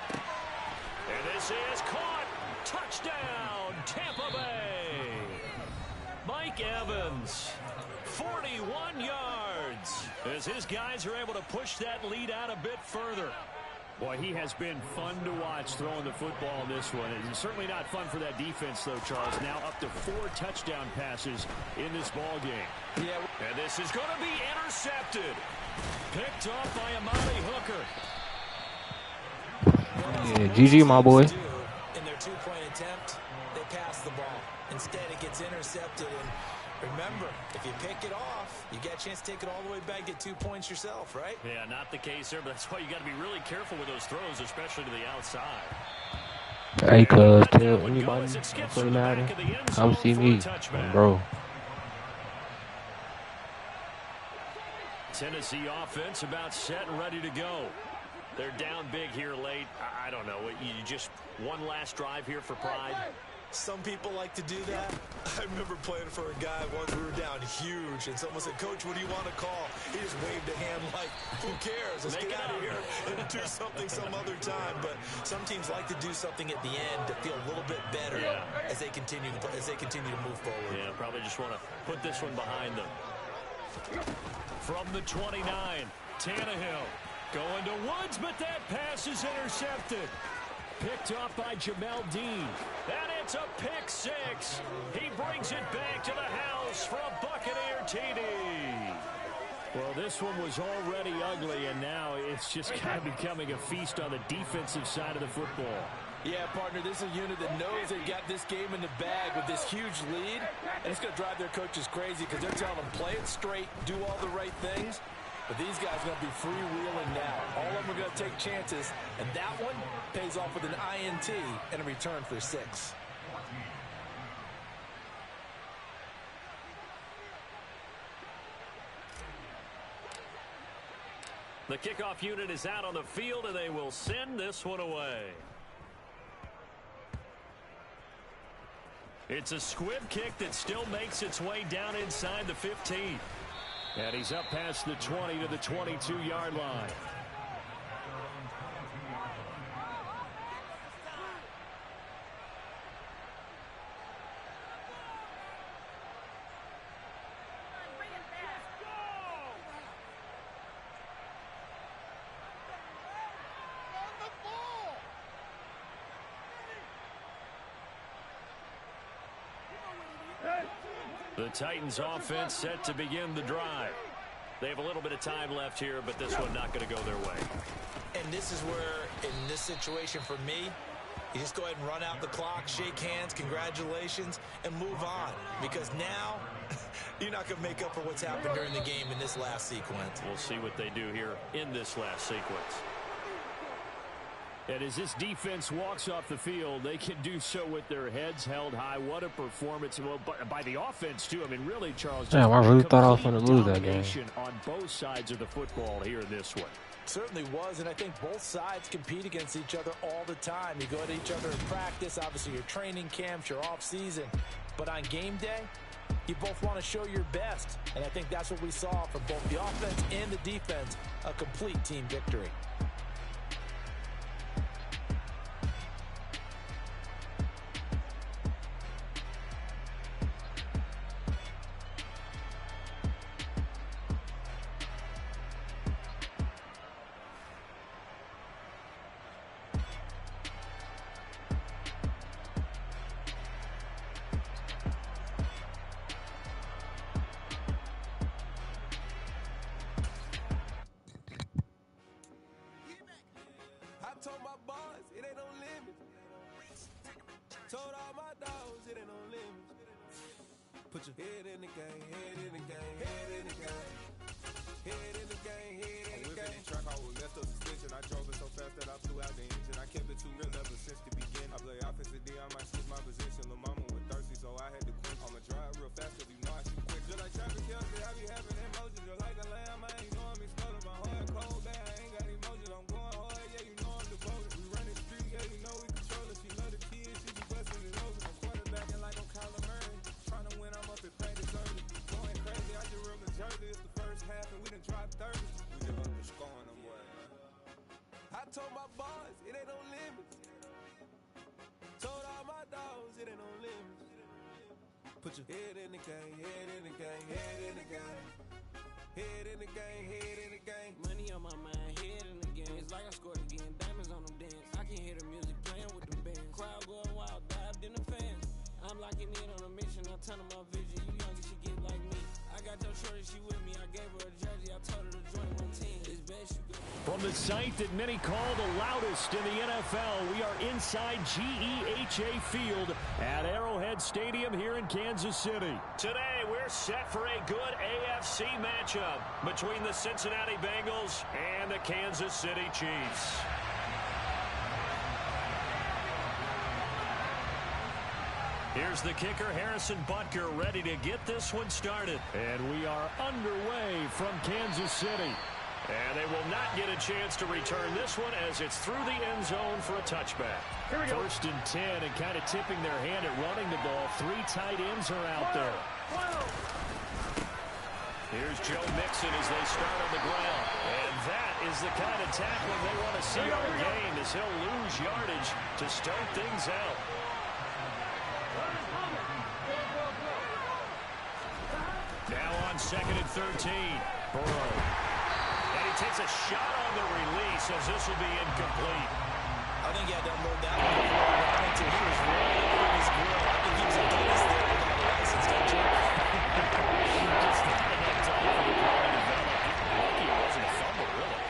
And this is caught. Touchdown, Tampa Bay. Mike Evans, 41 yards. As his guys are able to push that lead out a bit further. Boy, he has been fun to watch throwing the football in this one. It's certainly not fun for that defense, though, Charles. Now up to 4 touchdown passes in this ball game. Yeah. And this is going to be intercepted. Picked off by Amari Hooker. Yeah, GG, my boy. In their 2-point attempt, they pass the ball. Instead, it gets intercepted. And remember, if you pick it off, you get a chance to take it all the way back, get 2 points yourself, right? Yeah, not the case there, but that's why you got to be really careful with those throws, especially to the outside. Hey, cuz, tell anybody play Madden, come see me, bro. Tennessee offense about set and ready to go. They're down big here late. I don't know. You just one last drive here for pride. Some people like to do that. I remember playing for a guy once. We were down huge, and someone said, "Coach, what do you want to call?" He just waved a hand like, "Who cares? Let's get out of here and do something some other time." But some teams like to do something at the end to feel a little bit better as they continue to move forward. Yeah, probably just want to put this one behind them. From the 29, Tannehill going to Woods, but that pass is intercepted. Picked off by Jamel Dean. And it's a pick 6. He brings it back to the house for a Buccaneer TD. Well, this one was already ugly, and now it's just kind of becoming a feast on the defensive side of the football. Yeah, partner, this is a unit that knows they've got this game in the bag with this huge lead, and it's going to drive their coaches crazy because they're telling them, play it straight, do all the right things. But these guys are going to be freewheeling now. All of them are going to take chances, and that one pays off with an INT and a return for 6. The kickoff unit is out on the field, and they will send this one away. It's a squib kick that still makes its way down inside the 15. And he's up past the 20 to the 22-yard line. The Titans offense set to begin the drive. They have a little bit of time left here, but this one not going to go their way. And this is where, in this situation for me, you just go ahead and run out the clock, shake hands, congratulations, and move on. Because now, you're not going to make up for what's happened during the game in this last sequence. We'll see what they do here in this last sequence. And as this defense walks off the field, they can do so with their heads held high. What a performance. Well, by the offense, too. I mean, really, Charles. Damn, I really thought I was going to lose that game. On both sides of the football here in this one. Certainly was, and I think both sides compete against each other all the time. You go at each other in practice, obviously your training camps, your off-season. But on game day, you both want to show your best. And I think that's what we saw from both the offense and the defense, a complete team victory. Told my boss, it ain't no limit. Told all my dogs, it ain't no limit. Put your head in the game, head in the game, head in the game. Head in the game, head in the game. I'm whipping the track, I was left up suspension. I drove it so fast that I flew out the engine. I kept it too real ever since the beginning. I play offensive D, I might switch my position. Lil' mama was thirsty, so I had to quit. I'ma drive real fast, cause you know I shoot quick. Just like traffic Kelsey, I be having emotions. Just like a lamb, I ain't know I'm exploding. My heart cold, bad, I ain't got emotions. I'm going hard, yeah, you know I'm devoted. We run the street, yeah, you know we control it. She love the kids, she be busting it open. I'm quarterbacking like I'm Kyler Murray. Trying to win, I'm up at practice early. Going crazy, I just real the jersey. It's the first half, and we done dropped 30. We just up and scoring them, boy, man. I told my boys, it ain't no limits. Told all my dogs, it ain't no limits. Put your head in the game, head in the game, head in the game. Head in the game, head in the game. Money on my mind, head in the game. It's like I scored again, diamonds on them dance. I can hear the music playing with the band. Crowd going wild, dived in the fans. I'm locking in on a mission, I turn on my vision. You young, you should get like me. I got your shorty, she with me. I gave her a jersey, I told her to join my team. It's best you go. From the site that many call the loudest in the NFL, we are inside GEHA Field at Arrowhead Stadium here in Kansas City. Today, we're set for a good AFC matchup between the Cincinnati Bengals and the Kansas City Chiefs. Here's the kicker, Harrison Butker, ready to get this one started. And we are underway from Kansas City. And they will not get a chance to return this one as it's through the end zone for a touchback. First and 10, and kind of tipping their hand at running the ball. Three tight ends are out there. Here's Joe Mixon as they start on the ground. And that is the kind of tackling they want to see all game as he'll lose yardage to start things out. Now on 2nd and 13. Burrow. And he takes a shot on the release as this will be incomplete. I think he had to unload that one before he went until he was rolling over his grill. I think he was a dentist there without a license, don't you? Just not enough time for the play to develop. Lucky it wasn't a fumble, really.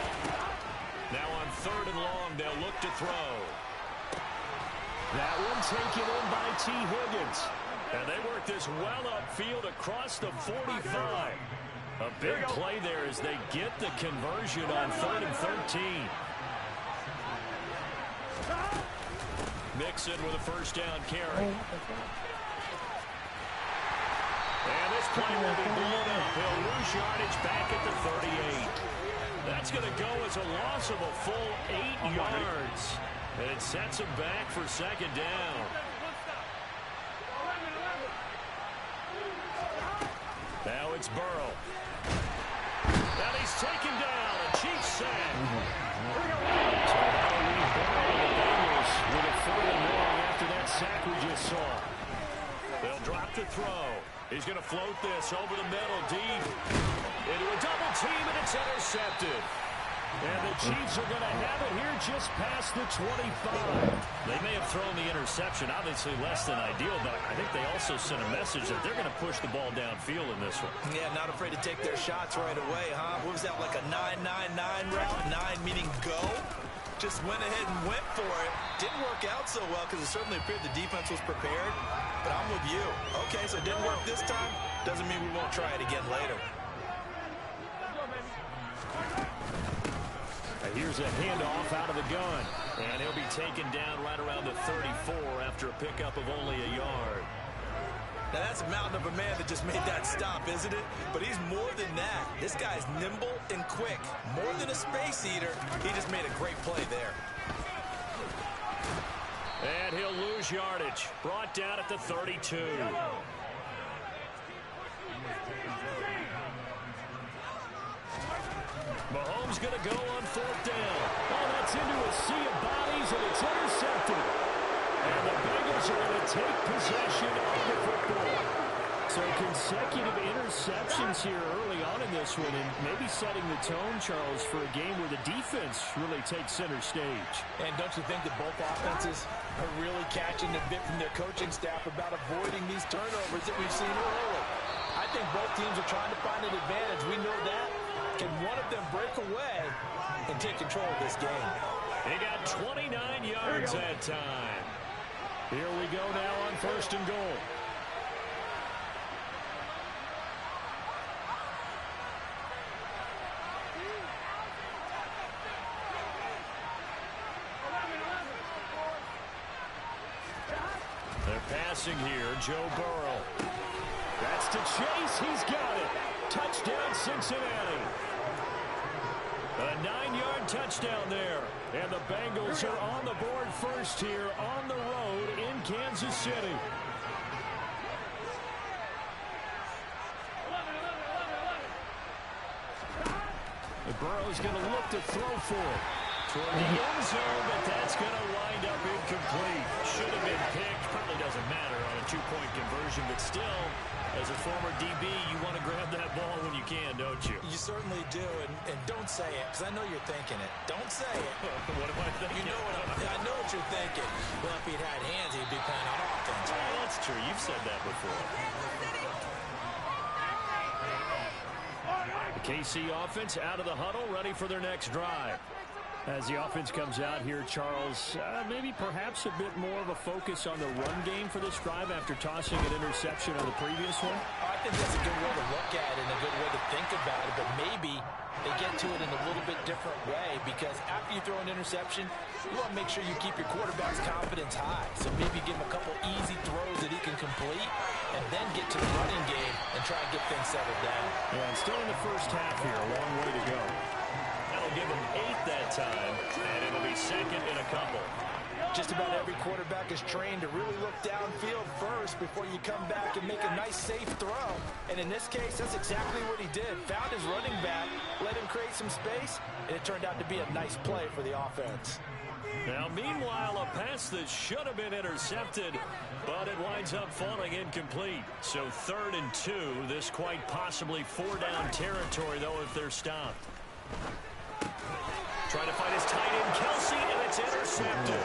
Now on 3rd and long, they'll look to throw. That one taken in by T. Higgins. And they work this well upfield across the 45. A big play there as they get the conversion on 3rd and 13. Mixon with a first down carry. And this play will be blown up. He'll lose yardage back at the 38. That's going to go as a loss of a full 8 yards. And it sets him back for second down. Now it's Burrow. And he's taken down. A Chiefs sack. So that'll leave Burrow and the Bengals with a 4th and long after that sack we just saw. They'll drop the throw. He's going to float this over the middle, deep. Into a double team, and it's intercepted. And the Chiefs are going to have it here just past the 25. They may have thrown the interception, obviously less than ideal, but I think they also sent a message that they're going to push the ball downfield in this one. Yeah, not afraid to take their shots right away, huh? What was that, like a 9-9-9 route? 9 meaning go? Just went ahead and went for it. Didn't work out so well because it certainly appeared the defense was prepared. But I'm with you. Okay, so it didn't work this time. Doesn't mean we won't try it again later. Here's a handoff out of the gun. And he'll be taken down right around the 34 after a pickup of only a yard. Now, that's a mountain of a man that just made that stop, isn't it? But he's more than that. This guy's nimble and quick. More than a space eater. He just made a great play there. And he'll lose yardage. Brought down at the 32. Mahomes going to go on 4th down. Oh, that's into a sea of bodies, and it's intercepted. And the Bengals are going to take possession of the football. So consecutive interceptions here early on in this one, and maybe setting the tone, Charles, for a game where the defense really takes center stage. And don't you think that both offenses are really catching the bit from their coaching staff about avoiding these turnovers that we've seen early? I think both teams are trying to find an advantage. We know that. Can one of them break away and take control of this game? He got 29 yards that time. Here we go now on 1st and goal. They're passing here. Joe Burrow. That's to Chase. He's got it. Touchdown, Cincinnati. A 9-yard touchdown there. And the Bengals are on the board first here on the road in Kansas City. The Burrow's going to look to throw for it. Toward the end zone, but that's going to wind up incomplete. Should have been picked. Probably doesn't matter on a 2-point conversion, but still, as a former DB, you want to grab that ball when you can, don't you? You certainly do, and don't say it, because I know you're thinking it. Don't say it. What am I thinking? You know I know what you're thinking. Well, if he'd had hands, he'd be playing on offense. Well, that's true. You've said that before. The KC offense out of the huddle, ready for their next drive. As the offense comes out here, Charles, maybe perhaps a bit more of a focus on the run game for this drive after tossing an interception on the previous one? I think that's a good way to look at it and a good way to think about it, but maybe they get to it in a little bit different way, because after you throw an interception, you want to make sure you keep your quarterback's confidence high. So maybe give him a couple easy throws that he can complete, and then get to the running game and try and get things settled down. Yeah, and still in the first half here, a long way to go. That'll give him 8 that time, and it'll be 2nd and a couple. Just about every quarterback is trained to really look downfield first before you come back and make a nice, safe throw. And in this case, that's exactly what he did. Found his running back, let him create some space, and it turned out to be a nice play for the offense. Now, meanwhile, a pass that should have been intercepted, but it winds up falling incomplete. So 3rd and 2, this quite possibly 4-down territory, though, if they're stopped. Trying to find his tight end, Kelsey, and it's intercepted.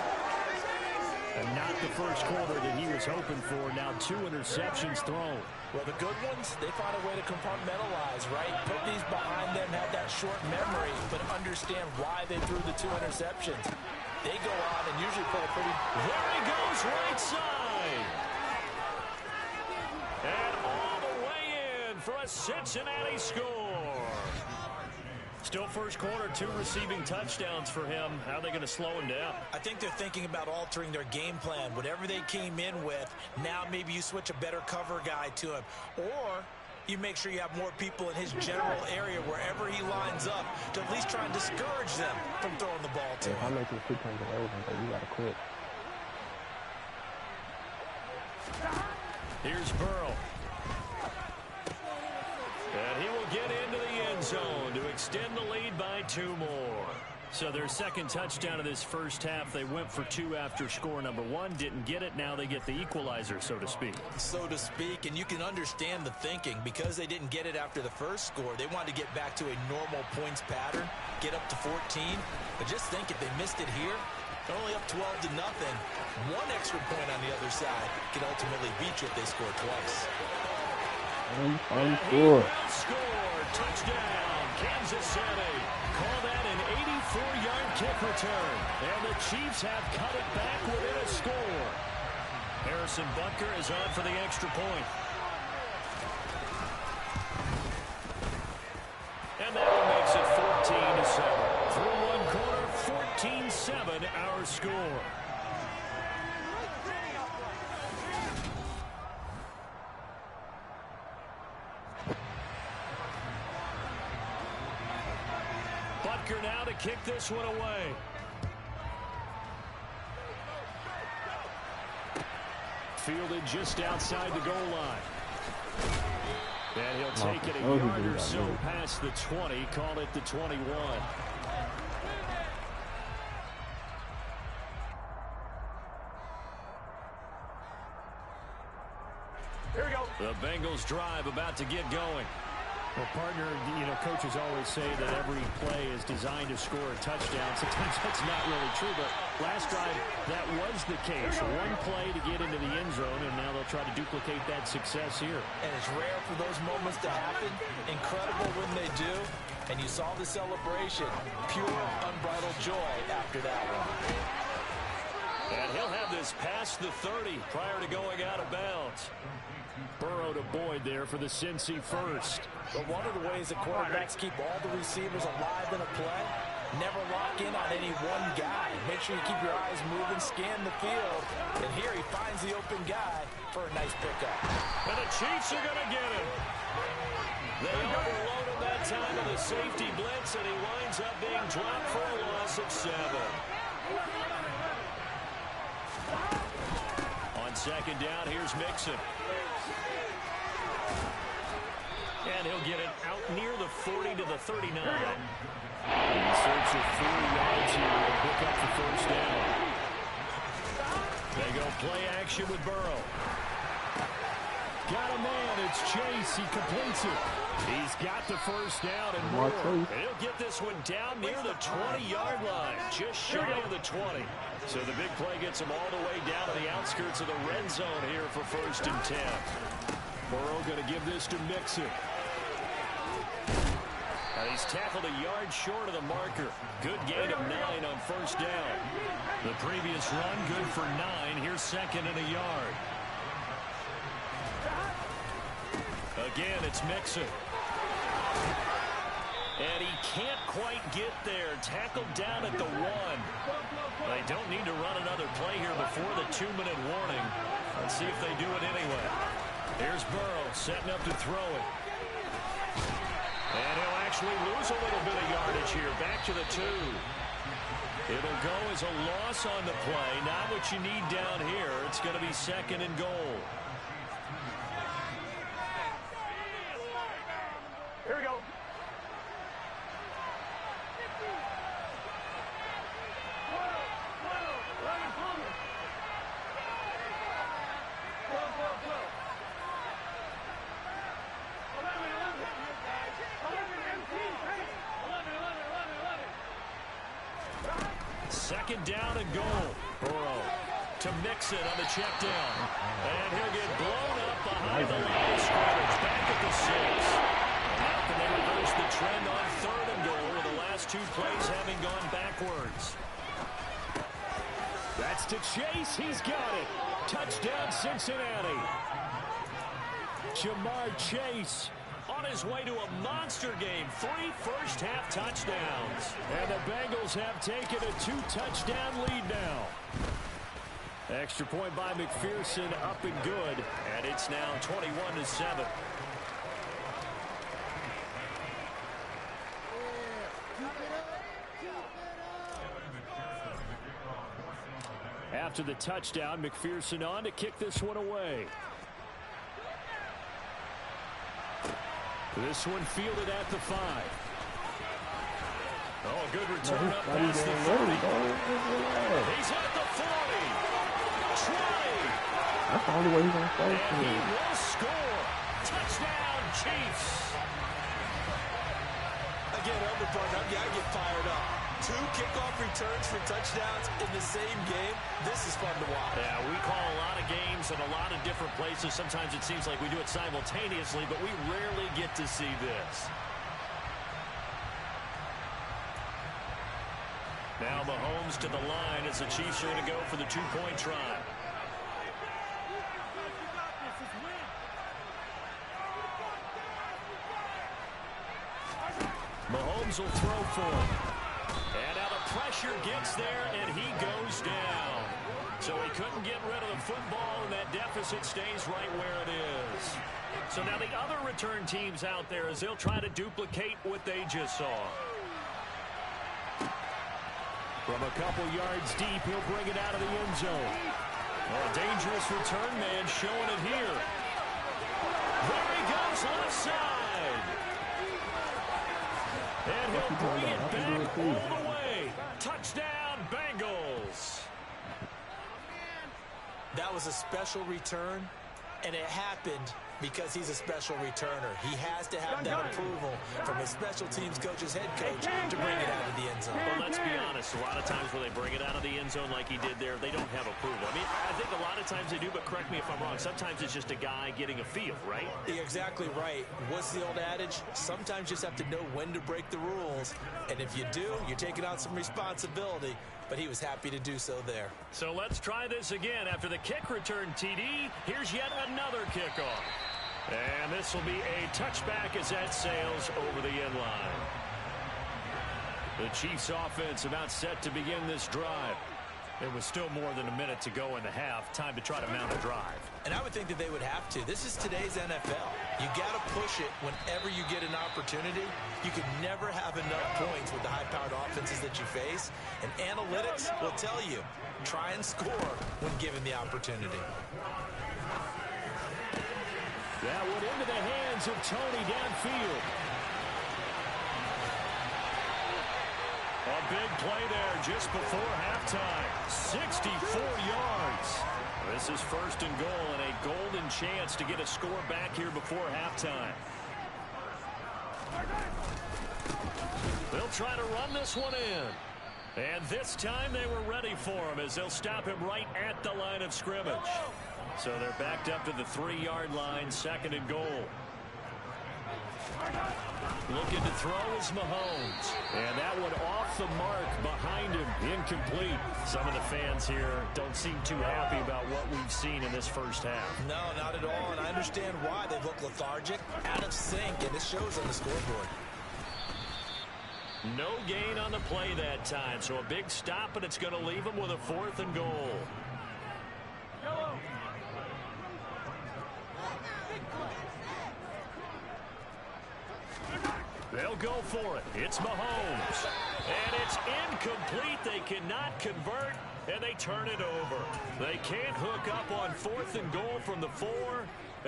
And not the first quarter that he was hoping for. Now 2 interceptions thrown. Well, the good ones, they find a way to compartmentalize, right? Put these behind them, have that short memory, but understand why they threw the 2 interceptions. They go on and usually play a pretty... There he goes, right side. And all the way in for a Cincinnati score. Still first quarter, 2 receiving touchdowns for him. How are they going to slow him down? I think they're thinking about altering their game plan. Whatever they came in with, now maybe you switch a better cover guy to him. Or you make sure you have more people in his general area wherever he lines up to at least try and discourage them from throwing the ball to If I him. make this 2 points away, you gotta quit. Here's Burrow. And he will get into the end zone to extend the lead by 2 more. So their second touchdown of this first half, they went for 2 after score number 1, didn't get it. Now they get the equalizer, so to speak. So to speak, and you can understand the thinking. Because they didn't get it after the first score, they wanted to get back to a normal points pattern, get up to 14. But just think, if they missed it here, they're only up 12-0. 1 extra point on the other side could ultimately beat you if they score twice. And he will score. Touchdown, Kansas City. Call that an 84-yard kick return. And the Chiefs have cut it back within a score. Harrison Butker is on for the extra point. And that one makes it 14-7. Through 1 quarter, 14-7 our score. Butker now to kick this one away. Fielded just outside the goal line. And he'll take it a yard or so past the 20, call it the 21. Here we go. The Bengals drive about to get going. Well, partner, coaches always say that every play is designed to score a touchdown. Sometimes that's not really true, but last drive, that was the case. 1 play to get into the end zone, and now they'll try to duplicate that success here. And it's rare for those moments to happen. Incredible when they do. And you saw the celebration. Pure, unbridled joy after that one. And he'll have this past the 30 prior to going out of bounds. Burrow to Boyd there for the Cincy first. But one of the ways that quarterbacks keep all the receivers alive in a play, never lock in on any one guy. Make sure you keep your eyes moving, scan the field. And here he finds the open guy for a nice pickup. And the Chiefs are going to get him. They overload him that time with a safety blitz, and he winds up being dropped for a loss of 7. On second down, here's Mixon. And he'll get it out near the 40 to the 39. He searches for 4 yards here to pick up the first down. They go play action with Burrow. Got a man, it's Chase, he completes it. He's got the first down and more. And he'll get this one down near the 20-yard line, just shy of the 20. So the big play gets him all the way down to the outskirts of the red zone here for 1st and 10. Burrow going to give this to Mixon. And he's tackled a yard short of the marker. Good gain of 9 on 1st down. The previous run, good for 9. Here's 2nd and a yard. Again, it's Mixon. And he can't quite get there. Tackled down at the 1. They don't need to run another play here before the 2-minute warning. Let's see if they do it anyway. Here's Burrow setting up to throw it. And he'll actually lose a little bit of yardage here. Back to the 2. It'll go as a loss on the play. Not what you need down here. It's going to be 2nd and goal. Here we go. Second down and goal. Burrow to Mixon on the check down. And he'll get blown up behind the line of scrimmage. Back at the 6. And now can they reverse the trend on 3rd and goal with the last 2 plays having gone backwards. That's to Chase. He's got it. Touchdown, Cincinnati. Jamar Chase on his way to a monster game. 3 first-half touchdowns. And the Bengals have taken a 2-touchdown lead now. Extra point by McPherson, up and good. And it's now 21-7. After the touchdown, McPherson on to kick this one away. This one fielded at the 5. Oh, a good return up past the 30. He's at the 40. 20. That's the only way he's going to play. And he will score. Touchdown, Chiefs. Again, I get fired up. 2 kickoff returns for touchdowns in the same game. This is fun to watch. Yeah, we call a lot of games in a lot of different places. Sometimes it seems like we do it simultaneously, but we rarely get to see this. Now Mahomes to the line as the Chiefs are going to go for the 2-point try. Mahomes will throw for him. And now the pressure gets there, and he goes down. So he couldn't get rid of the football, and that deficit stays right where it is. So now the other return teams out there as they'll try to duplicate what they just saw. From a couple yards deep, he'll bring it out of the end zone. Oh, a dangerous return man showing it here. There he goes, left side. And he'll bring it back all the way. Touchdown, Bengals. That was a special return, and it happened because he's a special returner. He has to have that approval from his special teams coach's head coach to bring it out of the end zone. Well, let's be honest. A lot of times when they bring it out of the end zone like he did there, they don't have approval. I mean, I think a lot of times they do, but correct me if I'm wrong. Sometimes it's just a guy getting a feel, right? You're exactly right. What's the old adage? Sometimes you just have to know when to break the rules. And if you do, you're taking on some responsibility. But he was happy to do so there. So let's try this again. After the kick return TD, here's yet another kickoff. And this will be a touchback as that sails over the end line. The Chiefs offense about set to begin this drive. There was still more than a minute to go in the half. Time to try to mount a drive. And I would think that they would have to. This is today's NFL. You got to push it whenever you get an opportunity. You can never have enough points with the high-powered offenses that you face. And analytics will tell you, try and score when given the opportunity. That went into the hands of Tony downfield. A big play there just before halftime. 64 yards. This is 1st and goal and a golden chance to get a score back here before halftime. They'll try to run this one in. And this time they were ready for him as they'll stop him right at the line of scrimmage. So they're backed up to the 3-yard line, 2nd and goal. Looking to throw is Mahomes. And that one off the mark behind him. Incomplete. Some of the fans here don't seem too happy about what we've seen in this first half. No, not at all. And I understand why. They look lethargic, out of sync, and it shows on the scoreboard. No gain on the play that time. So a big stop, and it's going to leave them with a 4th and goal. They'll go for it. It's Mahomes. And it's incomplete. They cannot convert, and they turn it over. They can't hook up on 4th and goal from the 4,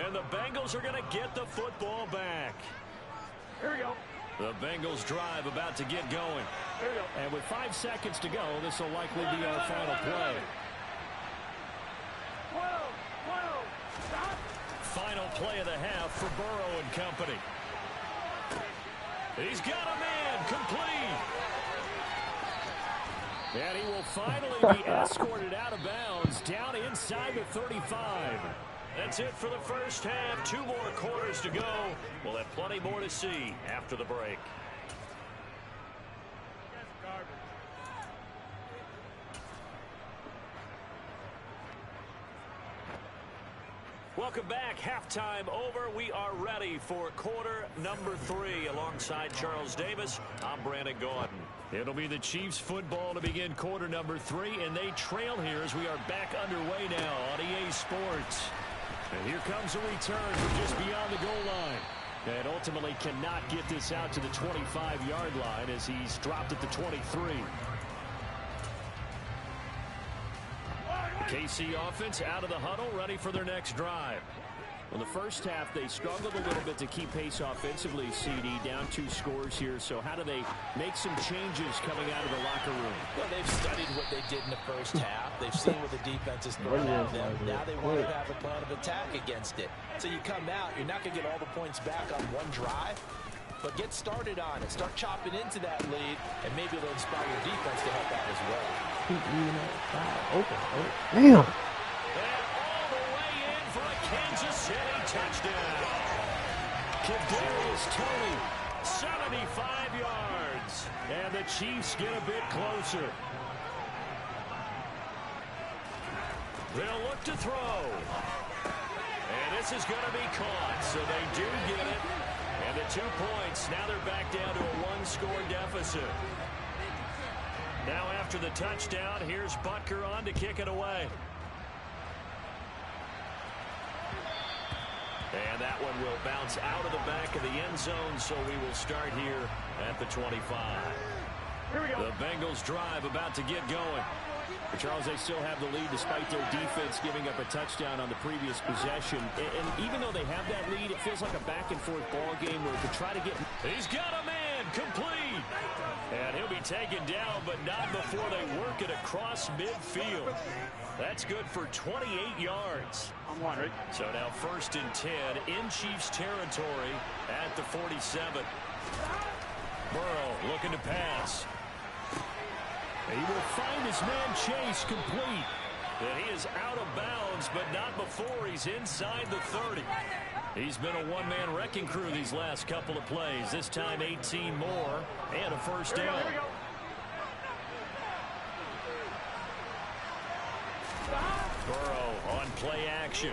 and the Bengals are going to get the football back. Here we go. The Bengals drive about to get going. Here we go. And with 5 seconds to go, this will likely be our final play. Final play of the half for Burrow and company. He's got a man complete. And he will finally be escorted out of bounds down inside the 35. That's it for the first half. 2 more quarters to go. We'll have plenty more to see after the break. Welcome back. Halftime over. We are ready for quarter number 3. Alongside Charles Davis, I'm Brandon Gaudin. It'll be the Chiefs football to begin quarter number 3, and they trail here as we are back underway now on EA Sports. And here comes a return from just beyond the goal line. And ultimately cannot get this out to the 25-yard line as he's dropped at the 23. KC offense out of the huddle, ready for their next drive. Well, the first half, they struggled a little bit to keep pace offensively, CD, down 2 scores here. So how do they make some changes coming out of the locker room? Well, they've studied what they did in the first half. They've seen what the defense is throwing at them. Now they want to have a plan of attack against it. So you come out, you're not going to get all the points back on one drive, but get started on it. Start chopping into that lead, and maybe it'll inspire your defense to help out as well. Damn. Kansas City touchdown. Kadarius Toney, 75 yards. And the Chiefs get a bit closer. They'll look to throw. And this is going to be caught, so they do get it. And the 2 points, now they're back down to a 1-score deficit. Now after the touchdown, here's Butker on to kick it away. And that one will bounce out of the back of the end zone, so we will start here at the 25. Here we go. The Bengals drive about to get going. But Charles, they still have the lead despite their defense giving up a touchdown on the previous possession. And even though they have that lead, it feels like a back-and-forth ball game where to try to get... He's got a man, complete. And he'll be taken down, but not before they work it across midfield. That's good for 28 yards. So now 1st and 10 in Chiefs territory at the 47. Burrow looking to pass. He will find his man Chase complete. And he is out of bounds, but not before he's inside the 30. He's been a one-man wrecking crew these last couple of plays. This time 18 more and a first down. Burrow on play action.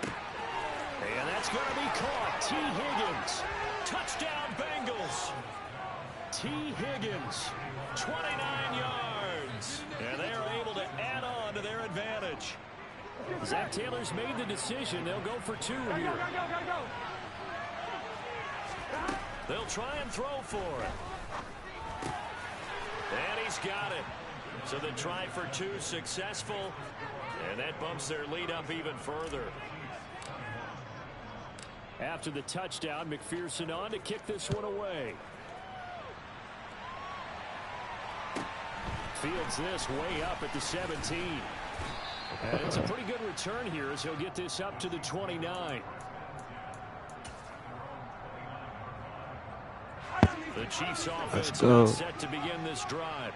And that's going to be caught. T. Higgins. Touchdown Bengals. T. Higgins. 29 yards. And they are able to add on to their advantage. Zach Taylor's made the decision. They'll go for 2 here. They'll try and throw for it. And he's got it. So the try for 2 successful. And that bumps their lead up even further. After the touchdown, McPherson on to kick this one away. Fields this way up at the 17. And it's a pretty good return here as he'll get this up to the 29. The Chiefs offense is set to begin this drive.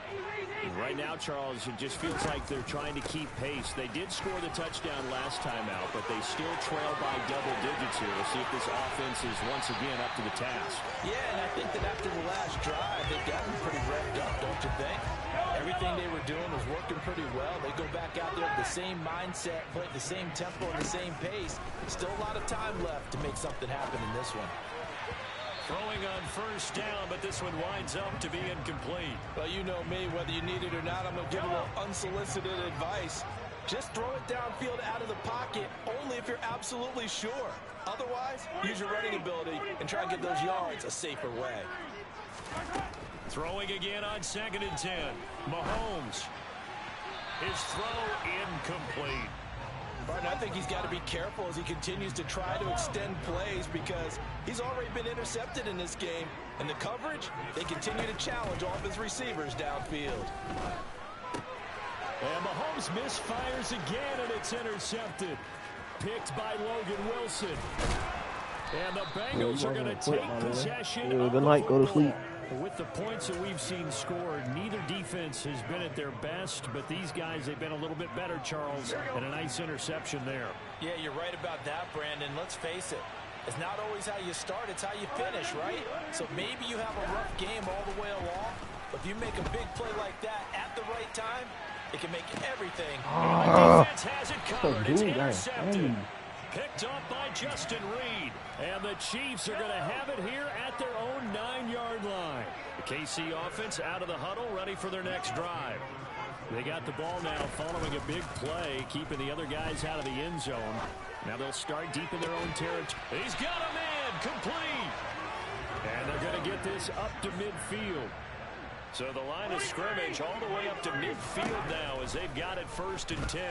Right now, Charles, it just feels like they're trying to keep pace. They did score the touchdown last time out, but they still trail by double digits here. We'll see if this offense is once again up to the task. Yeah, and I think that after the last drive, they've gotten pretty revved up, don't you think? Everything they were doing was working pretty well. They go back out there with the same mindset, play at the same tempo and the same pace. Still a lot of time left to make something happen in this one. Throwing on first down, but this one winds up to be incomplete. Well, you know me, whether you need it or not, I'm going to give a little unsolicited advice. Just throw it downfield out of the pocket, only if you're absolutely sure. Otherwise, use your running ability and try and get those yards a safer way. Throwing again on 2nd and 10. Mahomes. His throw incomplete. Martin, I think he's got to be careful as he continues to try to extend plays because he's already been intercepted in this game. And the coverage, they continue to challenge all of his receivers downfield. And Mahomes misfires again, and it's intercepted. Picked by Logan Wilson. And the Bengals are going to take possession of the football. Go to sleep. With the points that we've seen scored, neither defense has been at their best, but these guys, they've been a little bit better, Charles, and a nice interception there. Yeah, you're right about that, Brandon. Let's face it. It's not always how you start, it's how you finish, right? So maybe you have a rough game all the way along, but if you make a big play like that at the right time, it can make everything. Defense has it covered. It's intercepted. Picked up by Justin Reed. And the Chiefs are going to have it here at their own 9-yard line. The KC offense out of the huddle, ready for their next drive. They got the ball now following a big play, keeping the other guys out of the end zone. Now they'll start deep in their own territory. He's got a man, complete. And they're going to get this up to midfield. So the line of scrimmage all the way up to midfield now as they've got it 1st and 10.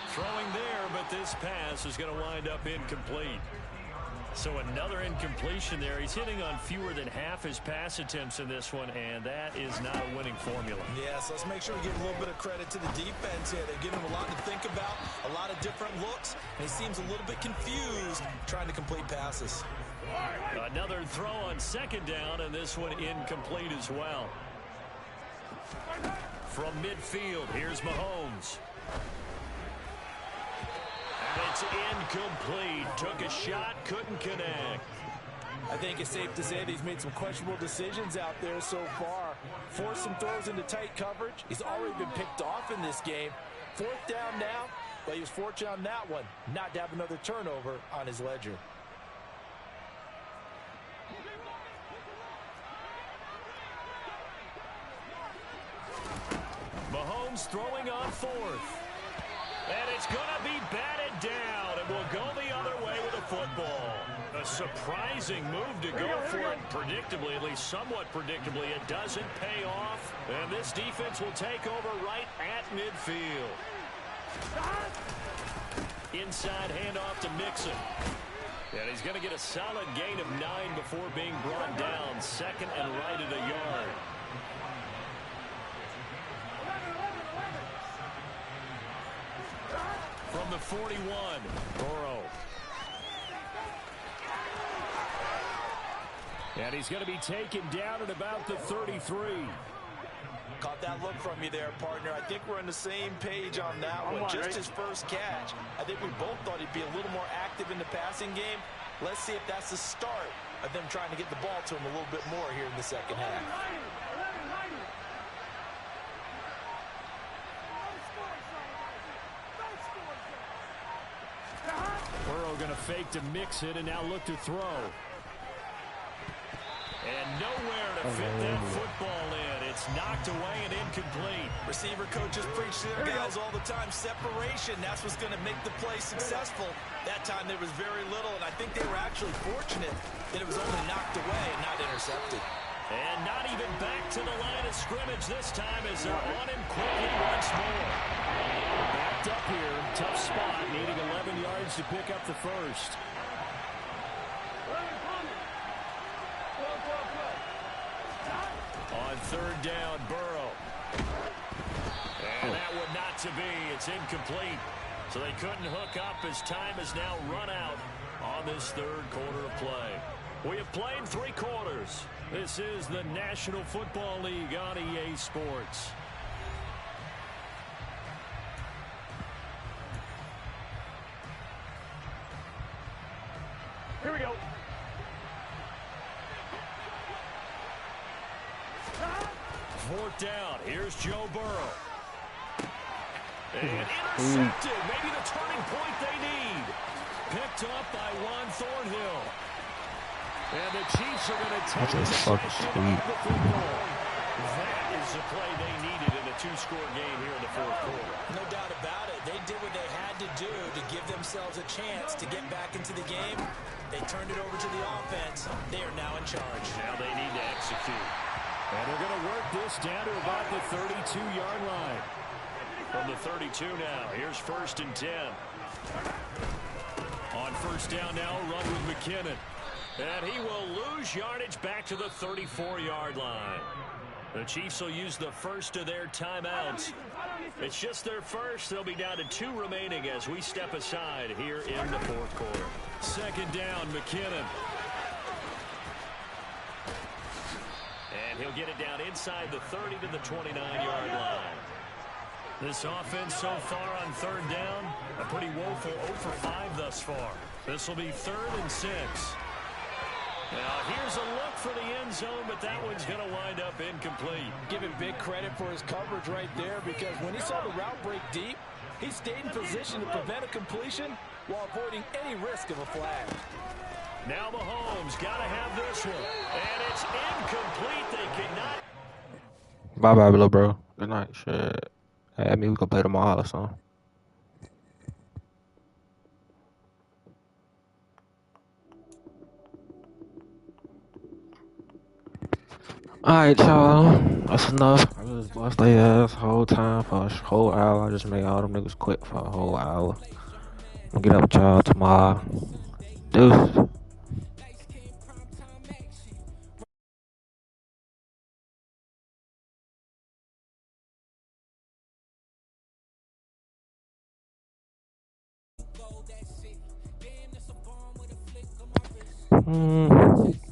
Throwing there, but this pass is going to wind up incomplete. So another incompletion there. He's hitting on fewer than half his pass attempts in this one, and that is not a winning formula. Yeah, so let's make sure we give a little bit of credit to the defense here. They're giving him a lot to think about, a lot of different looks, and he seems a little bit confused trying to complete passes. Another throw on 2nd down, and this one incomplete as well. From midfield, here's Mahomes. And it's incomplete. Took a shot, couldn't connect. I think it's safe to say that he's made some questionable decisions out there so far. Forced some throws into tight coverage. He's already been picked off in this game. 4th down now, but he was fortunate on that one not to have another turnover on his ledger. Mahomes throwing on 4th. And it's going to be batted down, and will go the other way with a football. A surprising move to go for it, predictably, at least somewhat predictably. It doesn't pay off, and this defense will take over right at midfield. Inside handoff to Mixon. And he's going to get a solid gain of 9 before being brought down. 2nd and right at a yard. From the 41, Burrow. And he's going to be taken down at about the 33. Caught that look from you there, partner. I think we're on the same page on that one. Just his first catch. I think we both thought he'd be a little more active in the passing game. Let's see if that's the start of them trying to get the ball to him a little bit more here in the 2nd half. Burrow going to fake to mix it and now look to throw. And nowhere to fit that football in. It's knocked away and incomplete. Receiver coaches preach to their guys all the time. Separation, that's what's going to make the play successful. That time there was very little, and I think they were actually fortunate that it was only knocked away and not intercepted. And not even back to the line of scrimmage this time as they're on him quickly once more. Backed up here, tough spot, needing 11 yards to pick up the first. On 3rd down, Burrow. And that one not to be. It's incomplete. So they couldn't hook up as time has now run out on this 3rd quarter of play. We have played 3 quarters. This is the National Football League on EA Sports. Here we go. Fourth down. Here's Joe Burrow. And intercepted. Maybe the turning point they need. Picked up by Juan Thornhill. And the Chiefs are going to take possession of the football. That is the play they needed in a 2-score game here in the 4th quarter. No doubt about it. They did what they had to do to give themselves a chance to get back into the game. They turned it over to the offense. They are now in charge. Now they need to execute. And they're going to work this down to about the 32-yard line. From the 32 now, here's 1st and 10. On 1st down now, run with McKinnon. And he will lose yardage back to the 34-yard line. The Chiefs will use the first of their timeouts. It's just their first. They'll be down to 2 remaining as we step aside here in the 4th quarter. 2nd down, McKinnon. And he'll get it down inside the 30 to the 29-yard line. This offense so far on 3rd down, a pretty woeful 0 for 5 thus far. This will be 3rd and 6. Now, here's a look for the end zone, but that one's going to wind up incomplete. Give him big credit for his coverage right there, because when he saw the route break deep, he stayed in position to prevent a completion while avoiding any risk of a flag. Now Mahomes got to have this one, and it's incomplete. They cannot. Bye-bye, little bro. Good night. Shit. Hey, I mean, we can play tomorrow or something. Alright, y'all. That's enough. I just bust their ass whole time for a whole hour. I just made all them niggas quit for a whole hour. I'm gonna get up with y'all tomorrow. Deuces.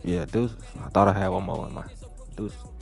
Yeah, deuces. I thought I had one more in my deuces.